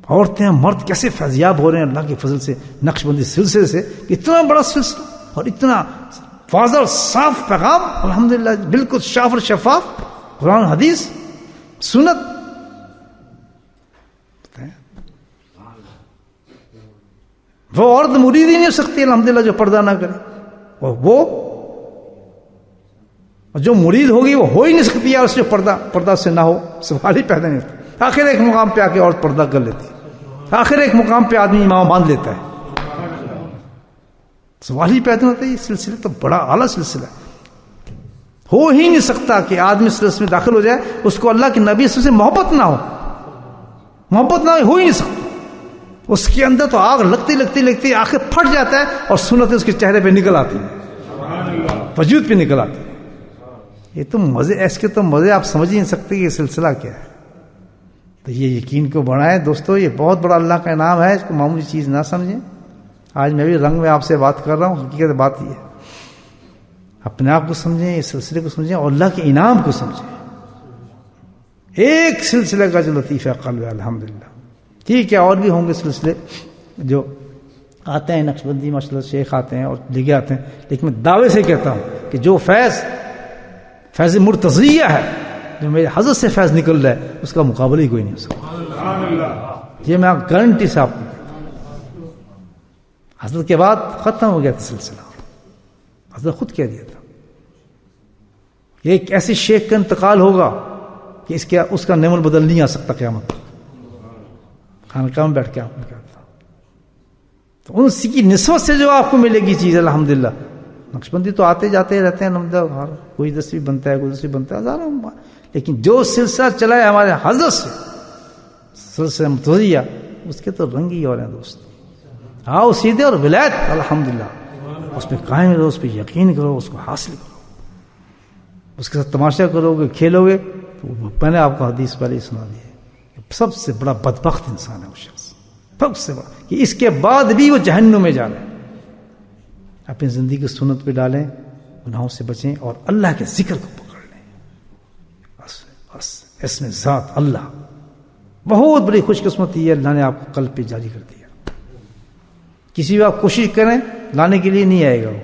عورتیں مرد کیسے فیضیاب ہو رہے ہیں اللہ کے فضل سے، نقش بندی سلسلے سے. اتنا بڑا سلسلہ اور اتنا واضح اور صاف پیغام الحمدللہ، بالکل شاف اور شفاف، قرآن حدیث سنت. وہ عورت مرید ہی نہیں ہو سکتی الحمدللہ جو پردہ نہ کرے، اور وہ جو مرید ہوگی وہ ہو ہی نہیں سکتی ہے، اس جو پردہ سے نہ ہو، سوال ہی پیدا نہیں ہوتا. آخر ایک مقام پہ آ کے عورت پردہ کر لیتی ہے، آخر ایک مقام پہ آدمی امام باندھ لیتا ہے. سوال ہی پیدا ہوتا ہے. یہ سلسلہ تو بڑا اعلیٰ سلسلہ ہے. ہو ہی نہیں سکتا کہ آدمی سلسلے میں داخل ہو جائے اس کو اللہ کے نبی سے محبت نہ ہو، محبت نہ ہو ہی نہیں سکتا. اس کے اندر تو آگ لگتی آخر پھٹ جاتا ہے اور سنت اس کے چہرے پہ نکل آتی ہے، وجود پہ نکل آتی ہے. یہ تو مزے، ایس کے تو مزے آپ سمجھ ہی نہیں سکتے کہ یہ سلسلہ کیا ہے. تو یہ یقین کو بڑھائیں دوستو، یہ بہت بڑا اللہ کا انعام ہے، اس کو معمولی چیز نہ سمجھیں. آج میں بھی رنگ میں آپ سے بات کر رہا ہوں، حقیقت بات یہ ہے. اپنے آپ کو سمجھیں، اس سلسلے کو سمجھیں اور اللہ کے انعام کو سمجھیں. ایک سلسلے کا جو لطیفہ قلب ہے الحمدللہ. ٹھیک ہے اور بھی ہوں گے سلسلے جو آتے ہیں، نقش بندی ماشاء اللہ شیخ آتے ہیں اور لگے آتے ہیں، لیکن میں دعوے سے کہتا ہوں کہ جو فیض مرتضیہ ہے، جو میرے حضرت سے فیض نکل رہا ہے، اس کا مقابلہ ہی کوئی نہیں ہو سکتا. یہ میں گارنٹی سے آپ کو کہتا ہوں. حضرت کے بعد ختم ہو گیا تھا سلسلہ. حضرت خود کہہ دیا تھا ایک ایسے شیخ کا انتقال ہوگا کہ اس کا نعم البدل نہیں آ سکتا قیامت. خانقاہ میں بیٹھ کے آپ نے کہا تھا. تو ان کی نسبت سے جو آپ کو ملے گی چیز الحمدللہ. نقشبندی تو آتے جاتے رہتے ہیں الحمدللہ، کوئی دسویں بنتا ہے، کوئی دسویں بنتا ہے، ہزاروں. لیکن جو سلسلہ چلا ہے ہمارے حضرت سے، سلسلہ متوجہ، اس کے تو رنگ ہی اور ہیں دوست. آؤ سیدھے اور ولایت الحمدللہ اس پہ قائم رہو، اس پہ یقین کرو، اس کو حاصل کرو. اس کے ساتھ تماشا کرو گے، کھیلو گے تو میں نے آپ کو حدیث پہلے ہی سنا دی ہے. سب سے بڑا بدبخت انسان ہے وہ شخص، سب سے بڑا، کہ اس کے بعد بھی وہ جہنم میں جا رہے ہیں. اپنی زندگی کی سنت پہ ڈالیں، گناہوں سے بچیں اور اللہ کے ذکر کو پکڑ لیں. بس اس میں ذات اللہ. بہت بڑی خوش قسمتی ہے، اللہ نے آپ کو قلب پہ جاری کر دیا. کسی بھی آپ کوشش کریں لانے کے لیے نہیں آئے گا، وہ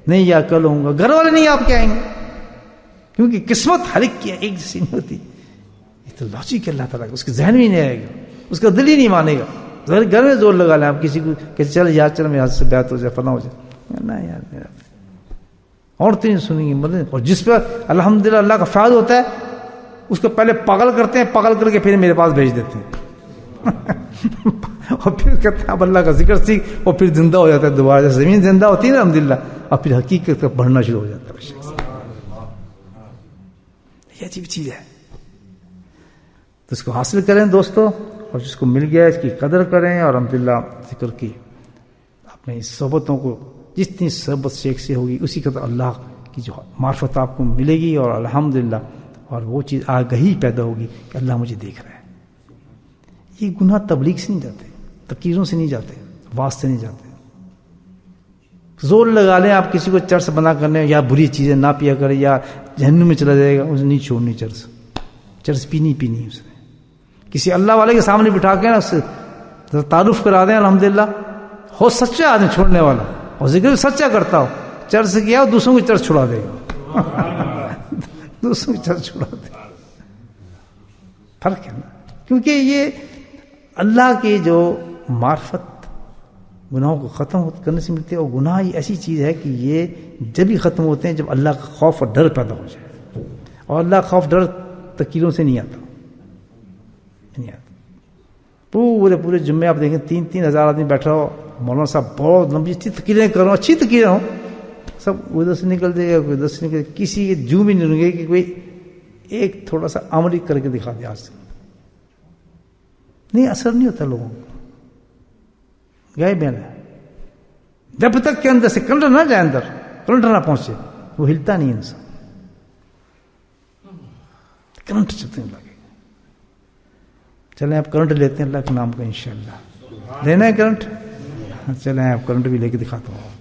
نہیں یا کل ہوں گا، گھر والے نہیں آپ کے آئیں گے، کیونکہ قسمت ہر ایک کی ایک جیسی نہیں ہوتی. یہ تو لاجک ہے اللہ تعالیٰ کا، اس کے ذہن میں نہیں آئے گا، اس کا دل ہی نہیں مانے گا. گھر میں زور لگا لیں آپ کسی کو کہ چل یار چل میرے ہاتھ سے بیعت ہو جائے، فلاں ہو جائے. نہ یار میرا عورتیں نہیں سنیں گی. اور جس پہ الحمدللہ اللہ کا فیض ہوتا ہے اس کو پہلے پاگل کرتے ہیں، پاگل کر کے پھر میرے پاس بھیج دیتے ہیں اور پھر کہتے ہیں اب اللہ کا ذکر سیکھ، اور پھر زندہ ہو جاتا ہے دوبارہ. جیسے زمین زندہ ہوتی ہے نا الحمدللہ، اور پھر حقیقت کا بڑھنا شروع ہو جاتا ہے. یہ عجیب چیز ہے. تو اس کو حاصل کریں دوستو، اور جس کو مل گیا اس کی قدر کریں، اور الحمدللہ ذکر کی اپنے اس صحبتوں کو، جتنی صحبت شیخ سے ہوگی اسی قدر اللہ کی جو معرفت آپ کو ملے گی، اور الحمدللہ اور وہ چیز آگہی پیدا ہوگی کہ اللہ مجھے دیکھ رہا ہے. یہ گناہ تبلیغ سے نہیں جاتے، تقریروں سے نہیں جاتے، واز سے نہیں جاتے. زور لگا لیں آپ کسی کو چرس بنا کرنے، یا بری چیزیں نہ پیا کرے، یا جہنم میں چلا جائے گا، اسے نہیں چھوڑنی. چرس پینی اس نے. کسی اللہ والے کے سامنے بٹھا کے نا اس سے تعارف کرا دیں الحمدللہ، ہو سچا آدمی چھوڑنے والا اور ذکر بھی سچا کرتا ہو، چرس کیا اور دوسروں کی چرس چھڑا دے گا دوسروں کی چرس چھڑا دے گا. فرق ہے نا، کیونکہ یہ اللہ کی جو معرفت گناہوں کو ختم کرنے سے ملتی ہے. اور گناہ یہ ایسی چیز ہے کہ یہ جب ہی ختم ہوتے ہیں جب اللہ کا خوف اور ڈر پیدا ہو جائے. اور اللہ کا خوف ڈر تقریروں سے نہیں آتا، نہیں آتا. پورے جمعے آپ دیکھیں 3,000 آدمی بیٹھا ہو, مولانا صاحب بہت لمبی اچھی تقریریں کرو, اچھی تقریریں ہوں, سب ادھر سے نکل دے گا, کوئی ادھر سے نکل, کسی کے جو بھی نہیں رہے کہ کوئی ایک تھوڑا سا عملی کر کے دکھا دیا. آج سے نہیں, اثر نہیں ہوتا لوگوں کو. گئے بیان ہے, جب تک کے اندر سے کرنٹ نہ جائے, اندر کرنٹ نہ پہنچے, وہ ہلتا نہیں انسان. کرنٹ چلتے لگے. چلیں آپ کرنٹ لیتے ہیں اللہ کے نام کا انشاءاللہ. لینا ہے کرنٹ؟ چلیں آپ کرنٹ بھی لے کے دکھاتا ہوں.